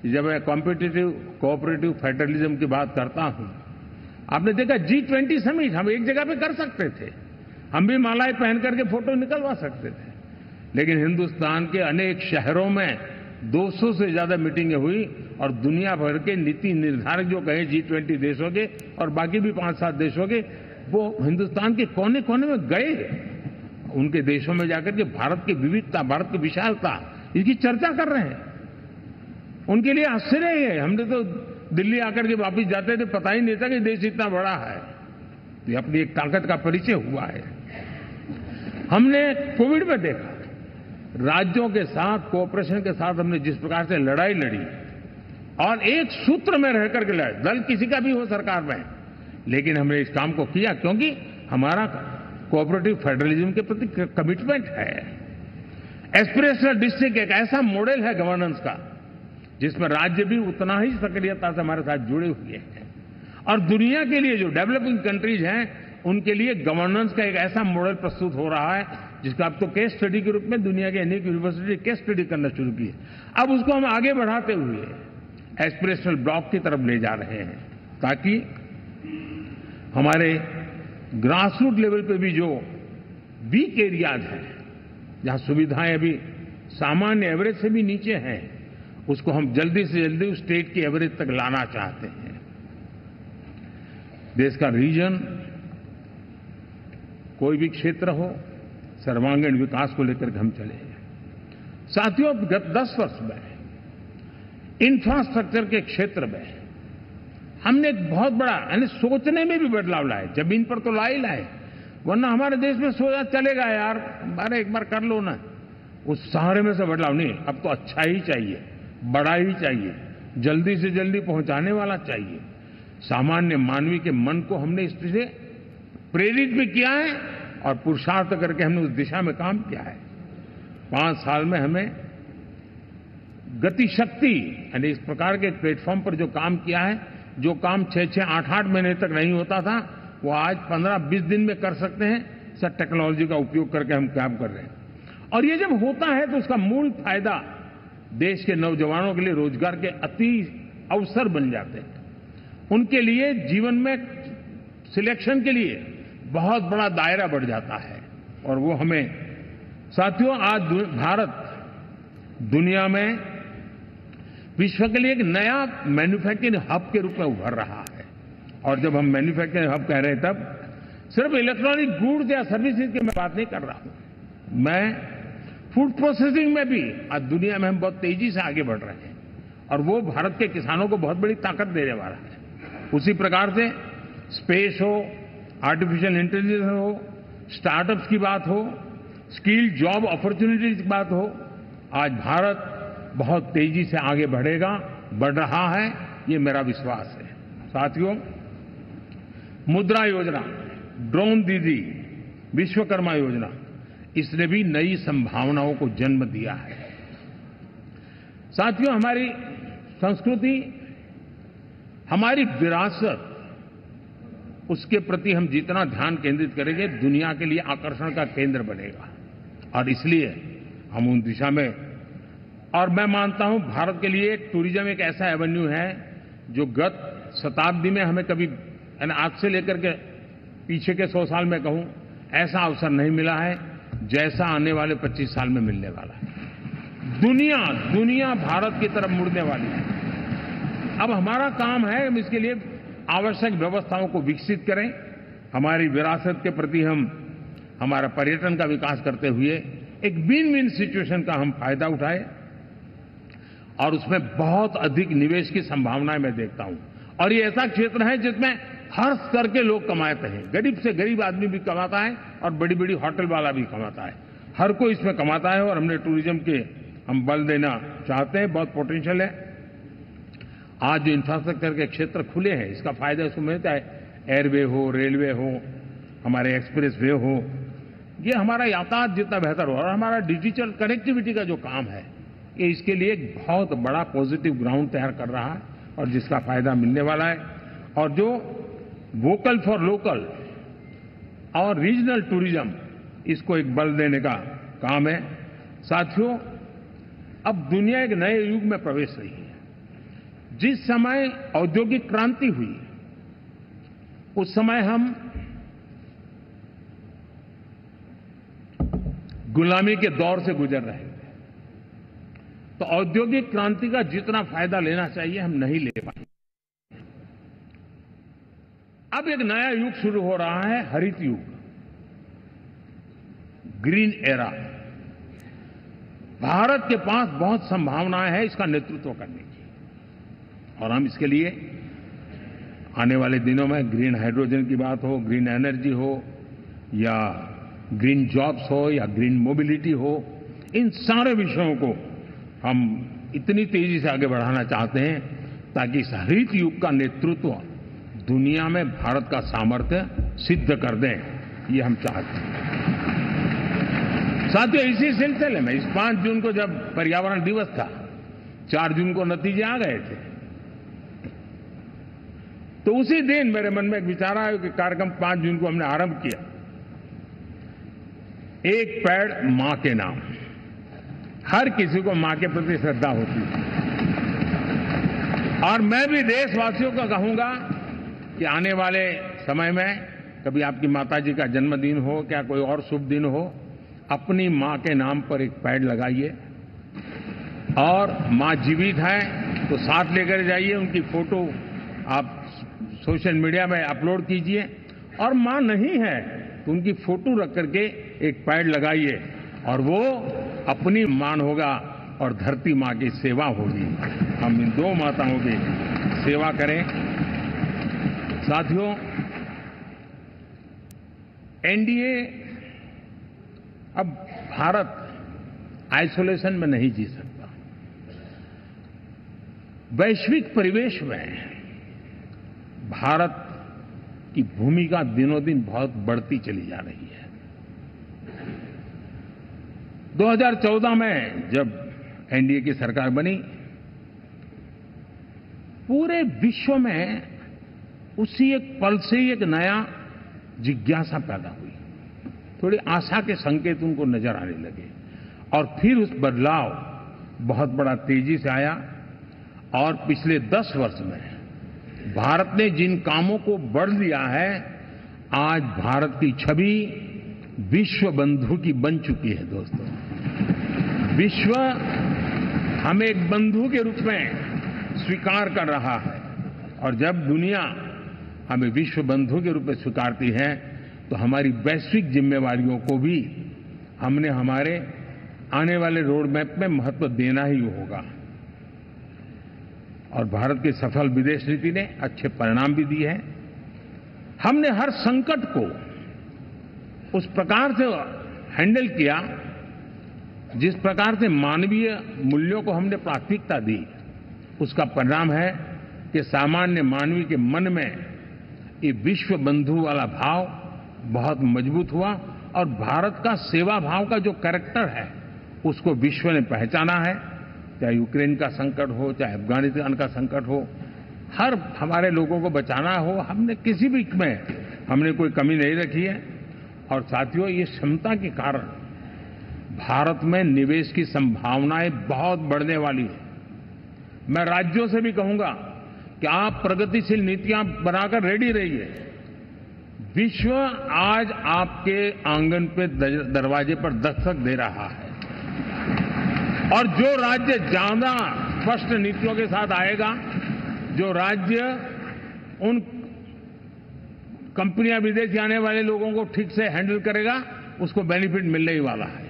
कि जब मैं कॉम्पिटिटिव कोऑपरेटिव फेडरलिज्म की बात करता हूं, आपने देखा G20 समिट हम एक जगह पे कर सकते थे, हम भी मालाएं पहन करके फोटो निकलवा सकते थे, लेकिन हिंदुस्तान के अनेक शहरों में 200 से ज्यादा मीटिंगें हुई, और दुनिया भर के नीति निर्धारक जो कहे G20 देशों के और बाकी भी 5-7 देशों के, वो हिंदुस्तान के कोने कोने में गए, उनके देशों में जाकर के भारत की विविधता, भारत की विशालता, इसकी चर्चा कर रहे हैं। उनके लिए आश्चर्य है, हमने तो दिल्ली आकर के वापस जाते थे, पता ही नहीं था कि देश इतना बड़ा है। ये अपनी एक ताकत का परिचय हुआ है। हमने कोविड में देखा, राज्यों के साथ कोऑपरेशन के साथ हमने जिस प्रकार से लड़ाई लड़ी और एक सूत्र में रह करके लड़े, दल किसी का भी हो सरकार में, लेकिन हमने इस काम को किया क्योंकि हमारा कोऑपरेटिव फेडरलिज्म के प्रति कमिटमेंट है। एस्पिरेशनल डिस्ट्रिक्ट एक ऐसा मॉडल है गवर्नेंस का जिसमें राज्य भी उतना ही सक्रियता से हमारे साथ जुड़े हुए हैं, और दुनिया के लिए जो डेवलपिंग कंट्रीज हैं उनके लिए गवर्नेंस का एक ऐसा मॉडल प्रस्तुत हो रहा है जिसका अब तो केस स्टडी के रूप में दुनिया के अनेक यूनिवर्सिटी केस स्टडी करना शुरू की है। अब उसको हम आगे बढ़ाते हुए एस्पिरेशनल ब्लॉक की तरफ ले जा रहे हैं ताकि हमारे ग्रासरूट लेवल पे भी जो वीक एरियाज हैं, जहां सुविधाएं अभी सामान्य एवरेज से भी नीचे हैं, उसको हम जल्दी से जल्दी उस स्टेट की एवरेज तक लाना चाहते हैं। देश का रीजन, कोई भी क्षेत्र हो, सर्वांगीण विकास को लेकर हम चले हैं। साथियों, गत 10 वर्ष में इंफ्रास्ट्रक्चर के क्षेत्र में हमने एक बहुत बड़ा, यानी सोचने में भी बदलाव लाए। जमीन पर तो लाए, वरना हमारे देश में सोचा चलेगा यार, अरे एक बार कर लो ना, उस सहारे में से बदलाव नहीं। अब तो अच्छा ही चाहिए, बड़ा ही चाहिए, जल्दी से जल्दी पहुंचाने वाला चाहिए। सामान्य मानवीय के मन को हमने इस तरह से प्रेरित भी किया है और पुरुषार्थ करके हमने उस दिशा में काम किया है। 5 साल में हमें गति शक्ति, यानी इस प्रकार के प्लेटफॉर्म पर जो काम किया है, जो काम 6-6, 8-8 महीने तक नहीं होता था, वो आज 15-20 दिन में कर सकते हैं। सर, टेक्नोलॉजी का उपयोग करके हम काम कर रहे हैं। और ये जब होता है तो उसका मूल फायदा देश के नौजवानों के लिए रोजगार के अति अवसर बन जाते हैं। उनके लिए जीवन में सिलेक्शन के लिए बहुत बड़ा दायरा बढ़ जाता है। और वो हमें, साथियों, आज भारत दुनिया में विश्व के लिए एक नया मैन्युफैक्चरिंग हब के रूप में उभर रहा है। और जब हम मैन्युफैक्चरिंग हब कह रहे हैं, तब सिर्फ इलेक्ट्रॉनिक गुड्स या सर्विसेज की मैं बात नहीं कर रहा हूं। मैं फूड प्रोसेसिंग में भी आज दुनिया में हम बहुत तेजी से आगे बढ़ रहे हैं, और वो भारत के किसानों को बहुत बड़ी ताकत देने वाला है। उसी प्रकार से स्पेस हो, आर्टिफिशियल इंटेलिजेंस हो, स्टार्टअप्स की बात हो, स्किल जॉब अपॉर्चुनिटीज की बात हो, आज भारत बहुत तेजी से आगे बढ़ेगा, बढ़ रहा है, ये मेरा विश्वास है। साथियों, मुद्रा योजना, ड्रोन दीदी, विश्वकर्मा योजना, इसने भी नई संभावनाओं को जन्म दिया है। साथियों, हमारी संस्कृति, हमारी विरासत, उसके प्रति हम जितना ध्यान केंद्रित करेंगे, दुनिया के लिए आकर्षण का केंद्र बनेगा। और इसलिए हम उन दिशा में, और मैं मानता हूं भारत के लिए टूरिज्म एक ऐसा एवेन्यू है जो गत शताब्दी में हमें कभी, आज से लेकर के पीछे के 100 साल में कहूं, ऐसा अवसर नहीं मिला है जैसा आने वाले 25 साल में मिलने वाला है। दुनिया भारत की तरफ मुड़ने वाली है। अब हमारा काम है हम इसके लिए आवश्यक व्यवस्थाओं को विकसित करें, हमारी विरासत के प्रति हम हमारा पर्यटन का विकास करते हुए एक विन विन सिचुएशन का हम फायदा उठाएं, और उसमें बहुत अधिक निवेश की संभावनाएं मैं देखता हूं। और ये ऐसा क्षेत्र है जिसमें हर स्तर के लोग कमाते हैं, गरीब से गरीब आदमी भी कमाता है और बड़ी बड़ी होटल वाला भी कमाता है, हर कोई इसमें कमाता है। और हमने टूरिज्म के हम बल देना चाहते हैं, बहुत पोटेंशियल है। आज जो इंफ्रास्ट्रक्चर के क्षेत्र खुले हैं, इसका फायदा इसको मिलता है। एयरवे हो, रेलवे हो, हमारे एक्सप्रेस वे हो, ये हमारा यातायात जितना बेहतर हो, और हमारा डिजिटल कनेक्टिविटी का जो काम है, ये इसके लिए एक बहुत बड़ा पॉजिटिव ग्राउंड तैयार कर रहा है और जिसका फायदा मिलने वाला है। और जो वोकल फॉर लोकल और रीजनल टूरिज्म, इसको एक बल देने का काम है। साथियों, अब दुनिया एक नए युग में प्रवेश रही है। जिस समय औद्योगिक क्रांति हुई, उस समय हम गुलामी के दौर से गुजर रहे थे। तो औद्योगिक क्रांति का जितना फायदा लेना चाहिए हम नहीं ले पाए। अब एक नया युग शुरू हो रहा है, हरित युग, ग्रीन एरा। भारत के पास बहुत संभावनाएं हैं इसका नेतृत्व करने की, और हम इसके लिए आने वाले दिनों में ग्रीन हाइड्रोजन की बात हो, ग्रीन एनर्जी हो, या ग्रीन जॉब्स हो, या ग्रीन मोबिलिटी हो, इन सारे विषयों को हम इतनी तेजी से आगे बढ़ाना चाहते हैं ताकि इस हरित युग का नेतृत्व दुनिया में भारत का सामर्थ्य सिद्ध कर दें, ये हम चाहते हैं। साथियों, इसी सिलसिले में इस 5 जून को जब पर्यावरण दिवस था, 4 जून को नतीजे आ गए थे, तो उसी दिन मेरे मन में एक विचार आया कि कार्यक्रम 5 जून को हमने आरंभ किया, एक पेड़ मां के नाम। हर किसी को मां के प्रति श्रद्धा होती है, और मैं भी देशवासियों को कहूंगा कि आने वाले समय में कभी आपकी माताजी का जन्मदिन हो, क्या कोई और शुभ दिन हो, अपनी मां के नाम पर एक पेड़ लगाइए, और मां जीवित है तो साथ लेकर जाइए, उनकी फोटो आप सोशल मीडिया में अपलोड कीजिए, और मां नहीं है तो उनकी फोटो रख करके एक पेड़ लगाइए, और वो अपनी मान होगा और धरती मां की सेवा होगी। हम इन 2 माताओं की सेवा करें। साथियों, एनडीए अब भारत आइसोलेशन में नहीं जी सकता। वैश्विक परिवेश में भारत की भूमिका दिनों दिन बहुत बढ़ती चली जा रही है। 2014 में जब एनडीए की सरकार बनी, पूरे विश्व में उसी एक पल से ही एक नया जिज्ञासा पैदा हुई, थोड़ी आशा के संकेत उनको नजर आने लगे, और फिर उस बदलाव बहुत बड़ा तेजी से आया। और पिछले 10 वर्ष में भारत ने जिन कामों को बढ़ लिया है, आज भारत की छवि विश्व बंधु की बन चुकी है। दोस्तों, विश्व हमें एक बंधु के रूप में स्वीकार कर रहा है, और जब दुनिया हमें विश्व बंधु के रूप में स्वीकारती है तो हमारी वैश्विक जिम्मेवारियों को भी हमने हमारे आने वाले रोड मैप में महत्व देना ही होगा। और भारत की सफल विदेश नीति ने अच्छे परिणाम भी दिए हैं। हमने हर संकट को उस प्रकार से हैंडल किया जिस प्रकार से मानवीय मूल्यों को हमने प्राथमिकता दी। उसका परिणाम है कि सामान्य मानवी के मन में ये विश्व बंधु वाला भाव बहुत मजबूत हुआ, और भारत का सेवा भाव का जो कैरेक्टर है उसको विश्व ने पहचाना है। चाहे यूक्रेन का संकट हो, चाहे अफगानिस्तान का संकट हो, हर हमारे लोगों को बचाना हो, हमने किसी भी में हमने कोई कमी नहीं रखी है। और साथियों, ये क्षमता के कारण भारत में निवेश की संभावनाएं बहुत बढ़ने वाली है। मैं राज्यों से भी कहूंगा कि आप प्रगतिशील नीतियां बनाकर रेडी रहिए। विश्व आज आपके आंगन पे दरवाजे पर दस्तक दे रहा है, और जो राज्य ज्यादा स्पष्ट नीतियों के साथ आएगा, जो राज्य उन कंपनियां विदेश जाने वाले लोगों को ठीक से हैंडल करेगा, उसको बेनिफिट मिलने ही वाला है।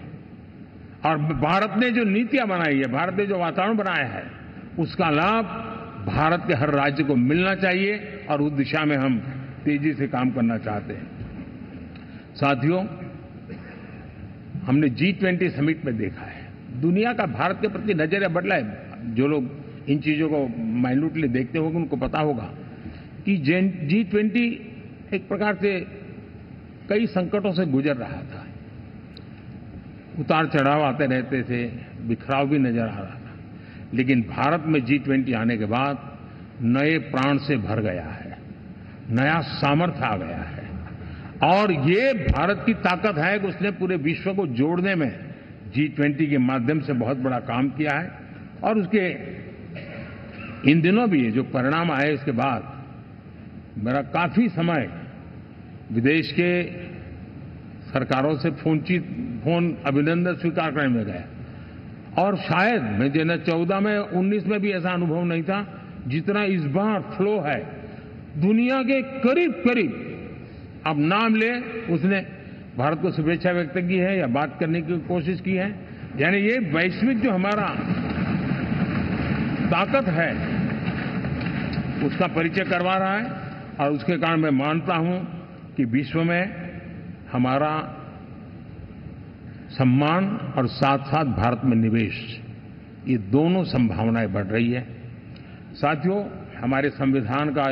और भारत ने जो नीतियां बनाई है, भारत ने जो वातावरण बनाया है, उसका लाभ भारत के हर राज्य को मिलना चाहिए, और उस दिशा में हम तेजी से काम करना चाहते हैं। साथियों, हमने G20 समिट में देखा है, दुनिया का भारत के प्रति नजरिया बदला है। जो लोग इन चीजों को माइन्यूटली देखते होंगे उनको पता होगा कि G20 एक प्रकार से कई संकटों से गुजर रहा था। उतार चढ़ाव आते रहते थे, बिखराव भी नजर आ रहा था, लेकिन भारत में G20 आने के बाद नए प्राण से भर गया है, नया सामर्थ्य आ गया है। और ये भारत की ताकत है कि उसने पूरे विश्व को जोड़ने में G20 के माध्यम से बहुत बड़ा काम किया है। और उसके इन दिनों भी जो परिणाम आए, इसके बाद मेरा काफी समय विदेश के सरकारों से फोन अभिनंदन स्वीकार करने में गया, और शायद मैं 2014 में 19 में भी ऐसा अनुभव नहीं था जितना इस बार फ्लो है। दुनिया के करीब करीब, अब नाम ले, उसने भारत को शुभेच्छा व्यक्त की है या बात करने की कोशिश की है। यानी ये वैश्विक जो हमारा ताकत है, उसका परिचय करवा रहा है और उसके कारण मैं मानता हूं कि विश्व में हमारा सम्मान और साथ साथ भारत में निवेश, ये दोनों संभावनाएं बढ़ रही है। साथियों, हमारे संविधान का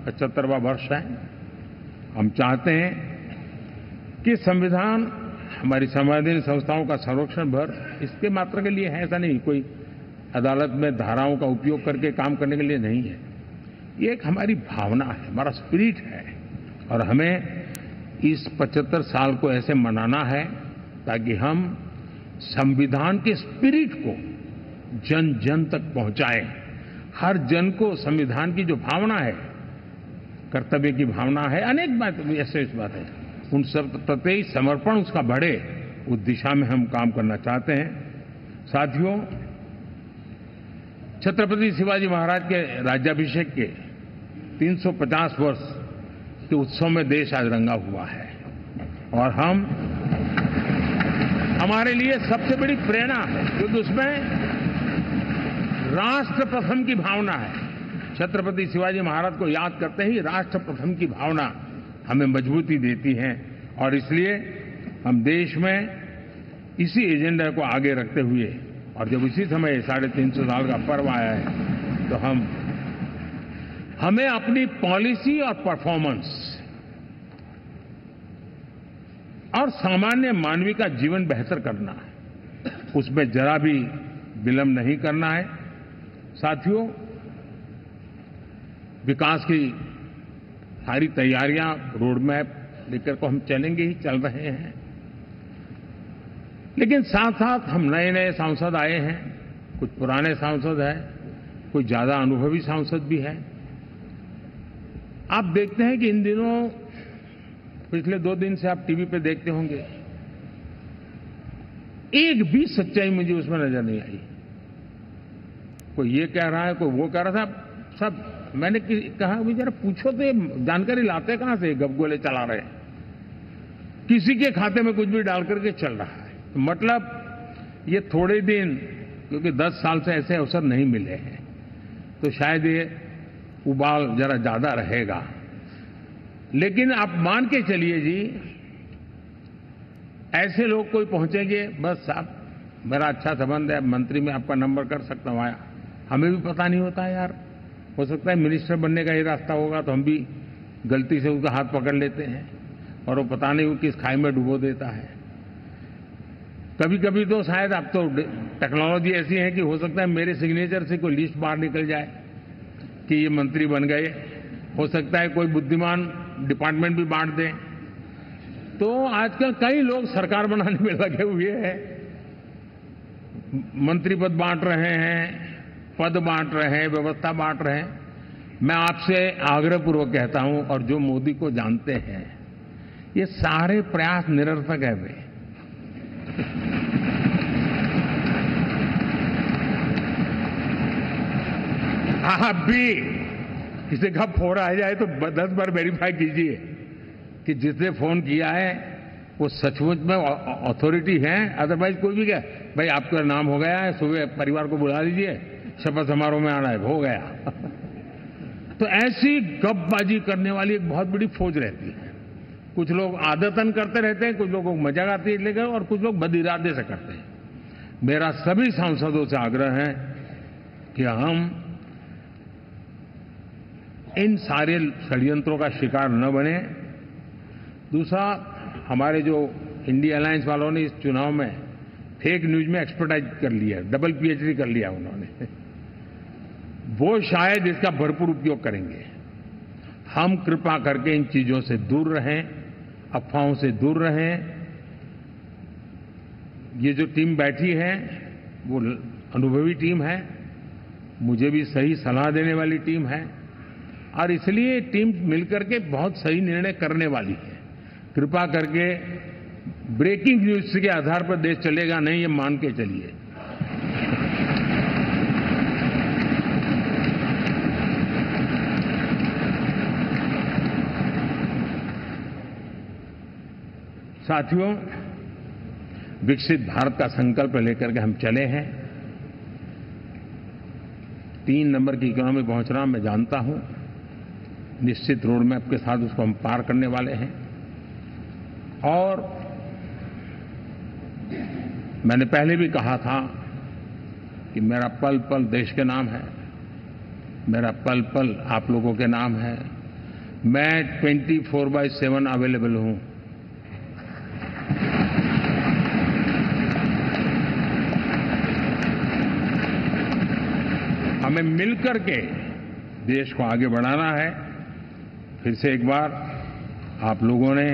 75वां वर्ष है। हम चाहते हैं कि संविधान हमारी संवैधानिक संस्थाओं का संरक्षण भर इसके मात्र के लिए है, ऐसा नहीं, कोई अदालत में धाराओं का उपयोग करके काम करने के लिए नहीं है। ये एक हमारी भावना है, हमारा स्पिरिट है, और हमें इस 75 साल को ऐसे मनाना है ताकि हम संविधान के स्पिरिट को जन जन तक पहुंचाएं। हर जन को संविधान की जो भावना है, कर्तव्य की भावना है, अनेक बात ऐसे बात है, उन सब प्रति समर्पण उसका बढ़े, उस दिशा में हम काम करना चाहते हैं। साथियों, छत्रपति शिवाजी महाराज के राज्याभिषेक के 350 वर्ष के उत्सव में देश आज रंगा हुआ है, और हमारे लिए सबसे बड़ी प्रेरणा है, क्योंकि उसमें राष्ट्र प्रथम की भावना है। छत्रपति शिवाजी महाराज को याद करते ही राष्ट्र प्रथम की भावना हमें मजबूती देती है, और इसलिए हम देश में इसी एजेंडा को आगे रखते हुए, और जब इसी समय 350 साल का पर्व आया है, तो हमें अपनी पॉलिसी और परफॉर्मेंस और सामान्य मानवीय का जीवन बेहतर करना है, उसमें जरा भी विलंब नहीं करना है। साथियों, विकास की सारी तैयारियां, रोड मैप लेकर को हम चलेंगे ही, चल रहे हैं, लेकिन साथ साथ हम नए नए सांसद आए हैं, कुछ पुराने सांसद हैं, कुछ ज्यादा अनुभवी सांसद भी हैं। आप देखते हैं कि इन दिनों, पिछले 2 दिन से आप टीवी पे देखते होंगे, एक भी सच्चाई मुझे उसमें नजर नहीं आई। कोई ये कह रहा है, कोई वो कह रहा था, सब मैंने कहा भी जरा पूछो तो ये जानकारी लाते कहां से, गपगोले चला रहे हैं, किसी के खाते में कुछ भी डाल करके चल रहा है। मतलब ये थोड़े दिन, क्योंकि 10 साल से ऐसे अवसर नहीं मिले हैं, तो शायद ये उबाल जरा ज्यादा रहेगा। लेकिन आप मान के चलिए जी, ऐसे लोग कोई पहुंचेंगे, बस साहब मेरा अच्छा संबंध है, मंत्री में आपका नंबर कर सकता हूं, आया, हमें भी पता नहीं होता यार, हो सकता है मिनिस्टर बनने का ही रास्ता होगा, तो हम भी गलती से उसका हाथ पकड़ लेते हैं, और वो पता नहीं वो किस खाई में डुबो देता है। कभी कभी तो शायद अब तो टेक्नोलॉजी ऐसी है कि हो सकता है मेरे सिग्नेचर से कोई लिस्ट बाहर निकल जाए कि ये मंत्री बन गए, हो सकता है कोई बुद्धिमान डिपार्टमेंट भी बांट दे। तो आजकल कई लोग सरकार बनाने में लगे हुए हैं, मंत्री पद बांट रहे हैं, पद बांट रहे हैं, व्यवस्था बांट रहे हैं। मैं आपसे आग्रहपूर्वक कहता हूं, और जो मोदी को जानते हैं, ये सारे प्रयास निरर्थक है वे। आप भी किसी का फोन आ जाए तो 10 बार वेरीफाई कीजिए कि जिसने फोन किया है वो सचमुच में अथॉरिटी है। अदरवाइज कोई भी कहे भाई आपका नाम हो गया है, सुबह परिवार को बुला लीजिए, शपथ समारोह में आना है, हो गया। तो ऐसी गपबाजी करने वाली एक बहुत बड़ी फौज रहती है। कुछ लोग आदतन करते रहते हैं, कुछ लोगों को मजाक आती है लेकर, और कुछ लोग बदइरादे से करते हैं। मेरा सभी सांसदों से आग्रह है कि हम इन सारे षड्यंत्रों का शिकार न बने। दूसरा, हमारे जो इंडिया अलायंस वालों ने इस चुनाव में फेक न्यूज में एक्सपर्टाइज कर लिया, डबल पीएचडी कर लिया उन्होंने, वो शायद इसका भरपूर उपयोग करेंगे। हम कृपा करके इन चीजों से दूर रहें, अफवाहों से दूर रहें। ये जो टीम बैठी है वो अनुभवी टीम है, मुझे भी सही सलाह देने वाली टीम है, और इसलिए टीम मिलकर के बहुत सही निर्णय करने वाली है। कृपा करके ब्रेकिंग न्यूज के आधार पर देश चलेगा नहीं, ये मान के चलिए। साथियों, विकसित भारत का संकल्प लेकर के हम चले हैं। 3 नंबर की इकोनॉमी पहुंचना मैं जानता हूं, निश्चित रोड मैप के साथ उसको हम पार करने वाले हैं। और मैंने पहले भी कहा था कि मेरा पल पल देश के नाम है, मेरा पल पल आप लोगों के नाम है। मैं 24/7 अवेलेबल हूं। हमें मिलकर के देश को आगे बढ़ाना है। फिर से एक बार आप लोगों ने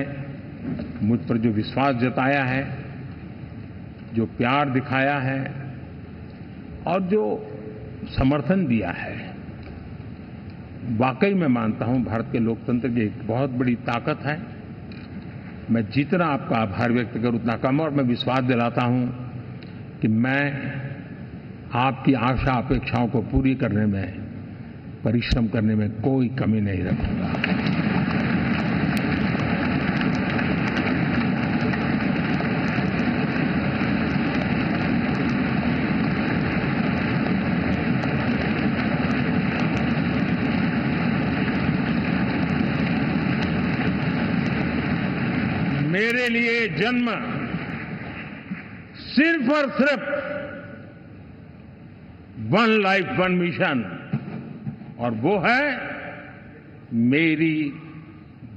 मुझ पर जो विश्वास जताया है, जो प्यार दिखाया है और जो समर्थन दिया है, वाकई मैं मानता हूं भारत के लोकतंत्र की एक बहुत बड़ी ताकत है। मैं जितना आपका आभार व्यक्त करूं उतना कम, और मैं विश्वास दिलाता हूं कि मैं आपकी आशा अपेक्षाओं को पूरी करने में, परिश्रम करने में कोई कमी नहीं रखूंगा। मेरे लिए जन्म सिर्फ और सिर्फ वन लाइफ वन मिशन, और वो है मेरी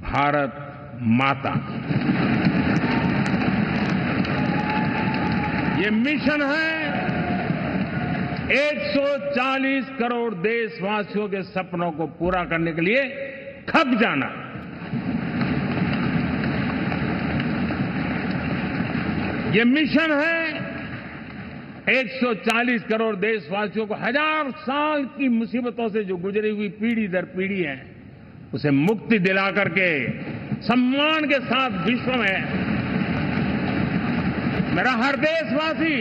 भारत माता। ये मिशन है 140 करोड़ देशवासियों के सपनों को पूरा करने के लिए खप जाना। ये मिशन है 140 करोड़ देशवासियों को 1000 साल की मुसीबतों से जो गुजरी हुई पीढ़ी दर पीढ़ी है, उसे मुक्ति दिला करके सम्मान के साथ विश्व में मेरा हर देशवासी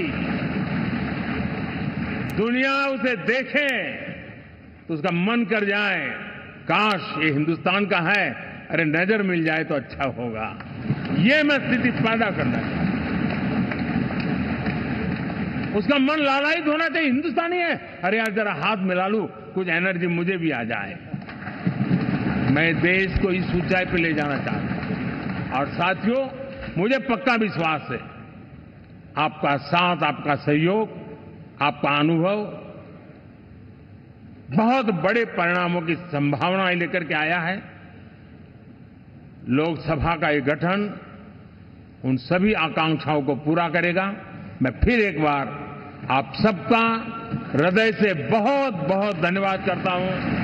दुनिया उसे देखे तो उसका मन कर जाए, काश ये हिंदुस्तान का है, अरे नजर मिल जाए तो अच्छा होगा। ये मैं स्थिति पैदा करना चाहता हूं। उसका मन लालायित होना चाहिए, हिंदुस्तानी है, अरे यार जरा हाथ मिला लूं, कुछ एनर्जी मुझे भी आ जाए। मैं देश को इस ऊंचाई पे ले जाना चाहता हूं। और साथियों, मुझे पक्का विश्वास है आपका साथ, आपका सहयोग, आपका अनुभव बहुत बड़े परिणामों की संभावनाएं लेकर के आया है। लोकसभा का ये गठन उन सभी आकांक्षाओं को पूरा करेगा। मैं फिर एक बार आप सबका हृदय से बहुत बहुत धन्यवाद करता हूं।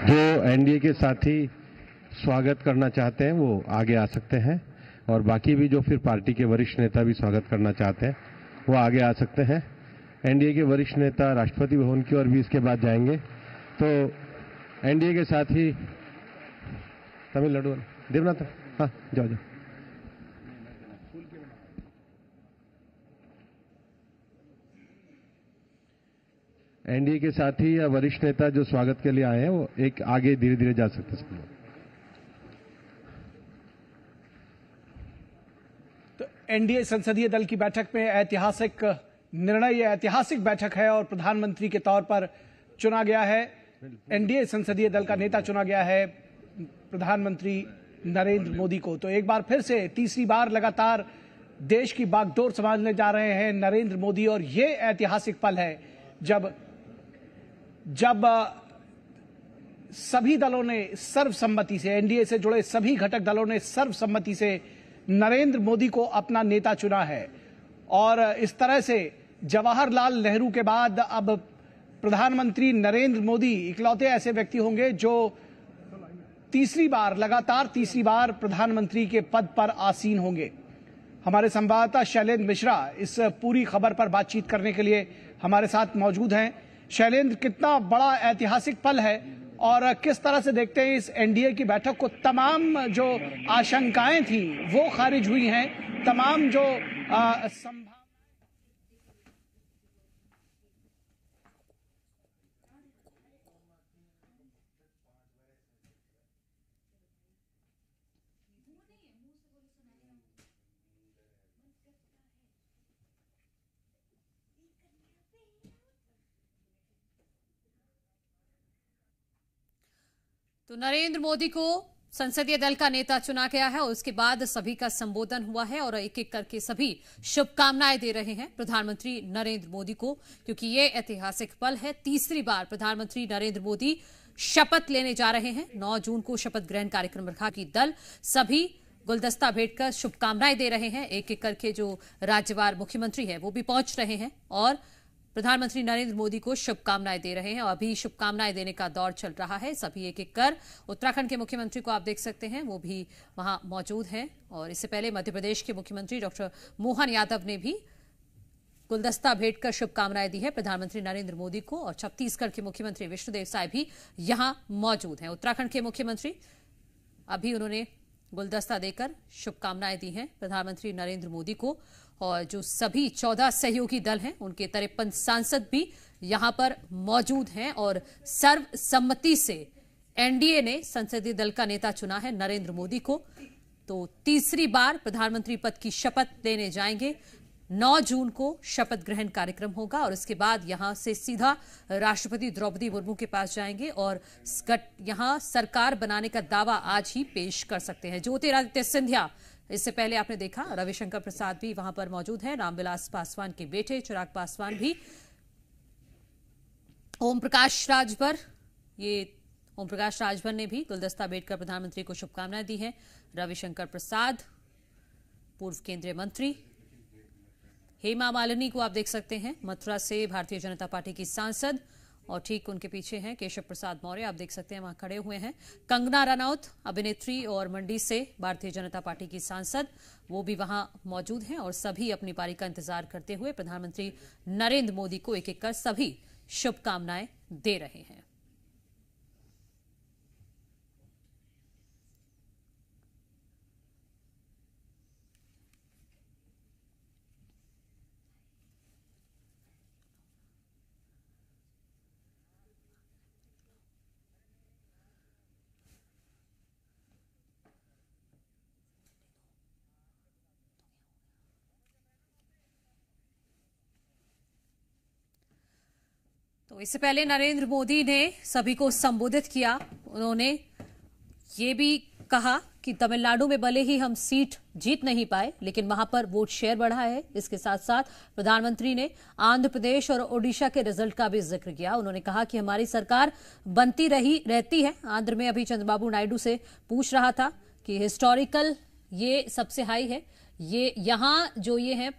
जो एनडीए के साथी स्वागत करना चाहते हैं वो आगे आ सकते हैं, और बाकी भी जो फिर पार्टी के वरिष्ठ नेता भी स्वागत करना चाहते हैं वो आगे आ सकते हैं। एनडीए के वरिष्ठ नेता राष्ट्रपति भवन की ओर भी इसके बाद जाएंगे। तो एनडीए के साथी तमिलनाडु देवनाथ, हाँ जाओ जाओ। एनडीए के साथी या वरिष्ठ नेता जो स्वागत के लिए आए हैं वो एक आगे धीरे धीरे जा सकते हैं। तो एनडीए संसदीय दल की बैठक में ऐतिहासिक निर्णय, यह ऐतिहासिक बैठक है और प्रधानमंत्री के तौर पर चुना गया है। एनडीए संसदीय दल का नेता चुना गया है प्रधानमंत्री नरेंद्र मोदी को। तो एक बार फिर से तीसरी बार लगातार देश की बागडोर संभालने जा रहे हैं नरेंद्र मोदी, और ये ऐतिहासिक पल है जब सभी दलों ने सर्वसम्मति से, एनडीए से जुड़े सभी घटक दलों ने सर्वसम्मति से नरेंद्र मोदी को अपना नेता चुना है। और इस तरह से जवाहरलाल नेहरू के बाद अब प्रधानमंत्री नरेंद्र मोदी इकलौते ऐसे व्यक्ति होंगे जो लगातार तीसरी बार प्रधानमंत्री के पद पर आसीन होंगे। हमारे संवाददाता शैलेंद्र मिश्रा इस पूरी खबर पर बातचीत करने के लिए हमारे साथ मौजूद हैं। शैलेंद्र, कितना बड़ा ऐतिहासिक पल है और किस तरह से देखते हैं इस एनडीए की बैठक को? तमाम जो आशंकाएं थी वो खारिज हुई हैं, तमाम जो तो नरेंद्र मोदी को संसदीय दल का नेता चुना गया है और उसके बाद सभी का संबोधन हुआ है और एक एक करके सभी शुभकामनाएं दे रहे हैं प्रधानमंत्री नरेंद्र मोदी को, क्योंकि ये ऐतिहासिक पल है। तीसरी बार प्रधानमंत्री नरेंद्र मोदी शपथ लेने जा रहे हैं। 9 जून को शपथ ग्रहण कार्यक्रम रखा कि दल सभी गुलदस्ता भेंटकर शुभकामनाएं दे रहे हैं। एक एक करके जो राज्यवार मुख्यमंत्री है वो भी पहुंच रहे हैं और प्रधानमंत्री नरेंद्र मोदी को शुभकामनाएं दे रहे हैं। और अभी शुभकामनाएं देने का दौर चल रहा है। सभी एक एक कर उत्तराखंड के मुख्यमंत्री को आप देख सकते हैं, वो भी वहां मौजूद हैं। और इससे पहले मध्य प्रदेश के मुख्यमंत्री डॉक्टर मोहन यादव ने भी गुलदस्ता भेंटकर शुभकामनाएं दी है प्रधानमंत्री नरेंद्र मोदी को। और छत्तीसगढ़ के मुख्यमंत्री विष्णुदेव साय भी यहां मौजूद हैं। उत्तराखंड के मुख्यमंत्री अभी उन्होंने गुलदस्ता देकर शुभकामनाएं दी हैं प्रधानमंत्री नरेंद्र मोदी को। और जो सभी 14 सहयोगी दल हैं उनके 53 सांसद भी यहां पर मौजूद हैं और सर्वसम्मति से एनडीए ने संसदीय दल का नेता चुना है नरेंद्र मोदी को। तो तीसरी बार प्रधानमंत्री पद की शपथ लेने जाएंगे। 9 जून को शपथ ग्रहण कार्यक्रम होगा और इसके बाद यहां से सीधा राष्ट्रपति द्रौपदी मुर्मू के पास जाएंगे और यहां सरकार बनाने का दावा आज ही पेश कर सकते हैं। ज्योतिरादित्य सिंधिया, इससे पहले आपने देखा रविशंकर प्रसाद भी वहां पर मौजूद हैं, रामविलास पासवान के बेटे चिराग पासवान भी, ओम प्रकाश राजभर ने भी गुलदस्ता भेंटकर प्रधानमंत्री को शुभकामनाएं दी हैं। रविशंकर प्रसाद, पूर्व केंद्रीय मंत्री, हेमा मालिनी को आप देख सकते हैं मथुरा से भारतीय जनता पार्टी की सांसद, और ठीक उनके पीछे हैं केशव प्रसाद मौर्य, आप देख सकते हैं वहां खड़े हुए हैं। कंगना रनौत, अभिनेत्री और मंडी से भारतीय जनता पार्टी की सांसद, वो भी वहां मौजूद हैं। और सभी अपनी पारी का इंतजार करते हुए प्रधानमंत्री नरेंद्र मोदी को एक एक कर सभी शुभकामनाएं दे रहे हैं। तो इससे पहले नरेंद्र मोदी ने सभी को संबोधित किया। उन्होंने ये भी कहा कि तमिलनाडु में भले ही हम सीट जीत नहीं पाए, लेकिन वहां पर वोट शेयर बढ़ा है। इसके साथ साथ प्रधानमंत्री ने आंध्र प्रदेश और ओडिशा के रिजल्ट का भी जिक्र किया। उन्होंने कहा कि हमारी सरकार बनती रहती है। आंध्र में अभी चंद्रबाबू नायडू से पूछ रहा था कि हिस्टोरिकल ये सबसे हाई है, ये यहां जो ये है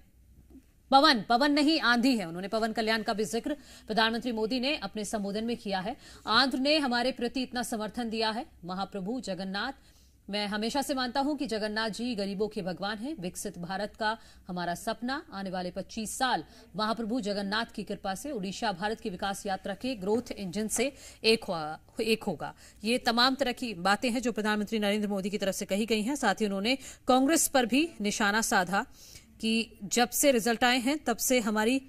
पवन नहीं आंधी है। उन्होंने पवन कल्याण का भी जिक्र प्रधानमंत्री मोदी ने अपने संबोधन में किया है। आंध्र ने हमारे प्रति इतना समर्थन दिया है। महाप्रभु जगन्नाथ, मैं हमेशा से मानता हूं कि जगन्नाथ जी गरीबों के भगवान हैं। विकसित भारत का हमारा सपना आने वाले 25 साल महाप्रभु जगन्नाथ की कृपा से उड़ीसा भारत की विकास यात्रा के ग्रोथ इंजन से एक होगा। ये तमाम तरह की बातें हैं जो प्रधानमंत्री नरेंद्र मोदी की तरफ से कही गई हैं। साथ ही उन्होंने कांग्रेस पर भी निशाना साधा कि जब से रिजल्ट आए हैं तब से हमारी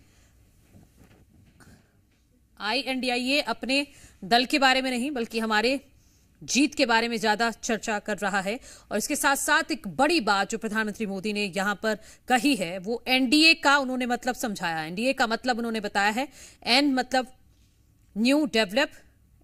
INDIA अपने दल के बारे में नहीं बल्कि हमारे जीत के बारे में ज्यादा चर्चा कर रहा है। और इसके साथ साथ एक बड़ी बात जो प्रधानमंत्री मोदी ने यहां पर कही है वो NDA का उन्होंने मतलब समझाया। NDA का मतलब उन्होंने बताया है, N मतलब न्यू डेवलप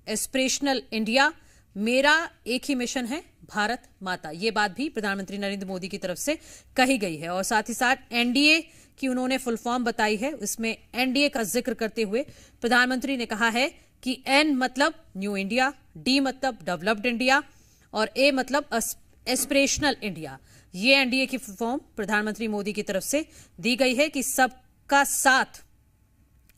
एस्पिरेशनल इंडिया, मेरा एक ही मिशन है भारत माता। ये बात भी प्रधानमंत्री नरेंद्र मोदी की तरफ से कही गई है। और साथ ही साथ NDA की उन्होंने फुल फॉर्म बताई है। इसमें NDA का जिक्र करते हुए प्रधानमंत्री ने कहा है कि N मतलब न्यू इंडिया, D मतलब डेवलप्ड इंडिया और A मतलब एस्पिरेशनल इंडिया। ये NDA की फुल फॉर्म प्रधानमंत्री मोदी की तरफ से दी गई है कि सबका साथ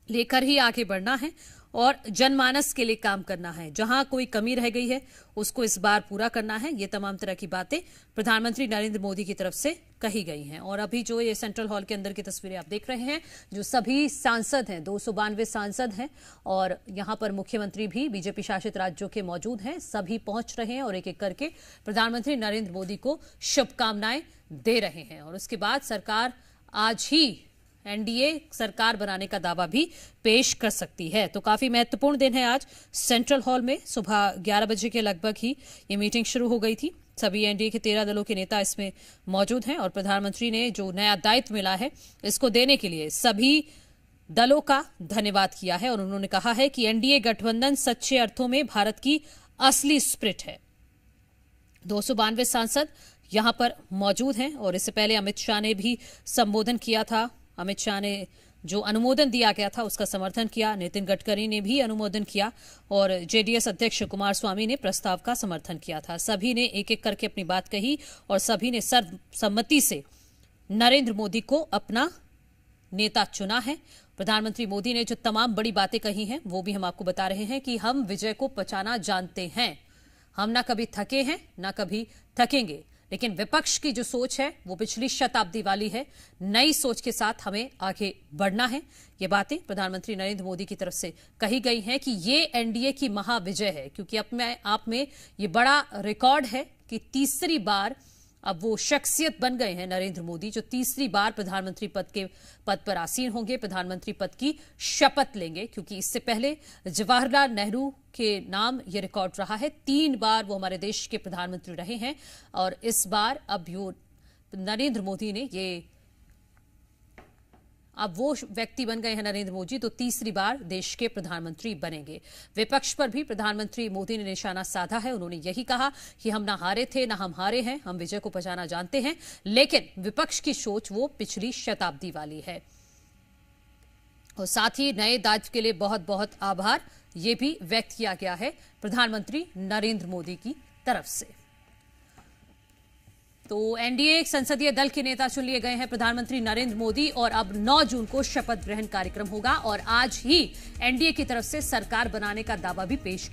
लेकर ही आगे बढ़ना है और जनमानस के लिए काम करना है। जहां कोई कमी रह गई है उसको इस बार पूरा करना है। ये तमाम तरह की बातें प्रधानमंत्री नरेंद्र मोदी की तरफ से कही गई हैं। और अभी जो ये सेंट्रल हॉल के अंदर की तस्वीरें आप देख रहे हैं, जो सभी सांसद हैं, 292 सांसद हैं और यहां पर मुख्यमंत्री भी बीजेपी शासित राज्यों के मौजूद हैं। सभी पहुंच रहे हैं और एक एक करके प्रधानमंत्री नरेंद्र मोदी को शुभकामनाएं दे रहे हैं। और उसके बाद सरकार आज ही एनडीए सरकार बनाने का दावा भी पेश कर सकती है। तो काफी महत्वपूर्ण दिन है आज। सेंट्रल हॉल में सुबह 11 बजे के लगभग ही ये मीटिंग शुरू हो गई थी। सभी एनडीए के 13 दलों के नेता इसमें मौजूद हैं और प्रधानमंत्री ने जो नया दायित्व मिला है इसको देने के लिए सभी दलों का धन्यवाद किया है। और उन्होंने कहा है कि एनडीए गठबंधन सच्चे अर्थों में भारत की असली स्पिरिट है। 292 सांसद यहां पर मौजूद हैं और इससे पहले अमित शाह ने भी संबोधन किया था। अमित शाह ने जो अनुमोदन दिया गया था उसका समर्थन किया। नितिन गडकरी ने भी अनुमोदन किया और जेडीएस अध्यक्ष कुमार स्वामी ने प्रस्ताव का समर्थन किया था। सभी ने एक एक करके अपनी बात कही और सभी ने सर्वसम्मति से नरेंद्र मोदी को अपना नेता चुना है। प्रधानमंत्री मोदी ने जो तमाम बड़ी बातें कही हैं वो भी हम आपको बता रहे हैं कि हम विजय को पचाना जानते हैं। हम ना कभी थके हैं ना कभी थकेंगे, लेकिन विपक्ष की जो सोच है वो पिछली शताब्दी वाली है। नई सोच के साथ हमें आगे बढ़ना है। ये बातें प्रधानमंत्री नरेंद्र मोदी की तरफ से कही गई हैं कि ये एनडीए की महाविजय है, क्योंकि अपने आप में ये बड़ा रिकॉर्ड है कि तीसरी बार अब वो शख्सियत बन गए हैं नरेंद्र मोदी जो तीसरी बार प्रधानमंत्री पद पर आसीन होंगे, प्रधानमंत्री पद की शपथ लेंगे। क्योंकि इससे पहले जवाहरलाल नेहरू के नाम ये रिकॉर्ड रहा है। 3 बार वो हमारे देश के प्रधानमंत्री रहे हैं और इस बार अब नरेंद्र मोदी ने अब वो व्यक्ति बन गए हैं नरेंद्र मोदी तो तीसरी बार देश के प्रधानमंत्री बनेंगे। विपक्ष पर भी प्रधानमंत्री मोदी ने निशाना साधा है। उन्होंने यही कहा कि हम ना हारे थे ना हम हारे हैं, हम विजय को पचाना जानते हैं, लेकिन विपक्ष की सोच वो पिछली शताब्दी वाली है। और साथ ही नए दायित्व के लिए बहुत बहुत आभार ये भी व्यक्त किया गया है प्रधानमंत्री नरेंद्र मोदी की तरफ से। तो एनडीए संसदीय दल के नेता चुन लिए गए हैं प्रधानमंत्री नरेंद्र मोदी और अब 9 जून को शपथ ग्रहण कार्यक्रम होगा और आज ही एनडीए की तरफ से सरकार बनाने का दावा भी पेश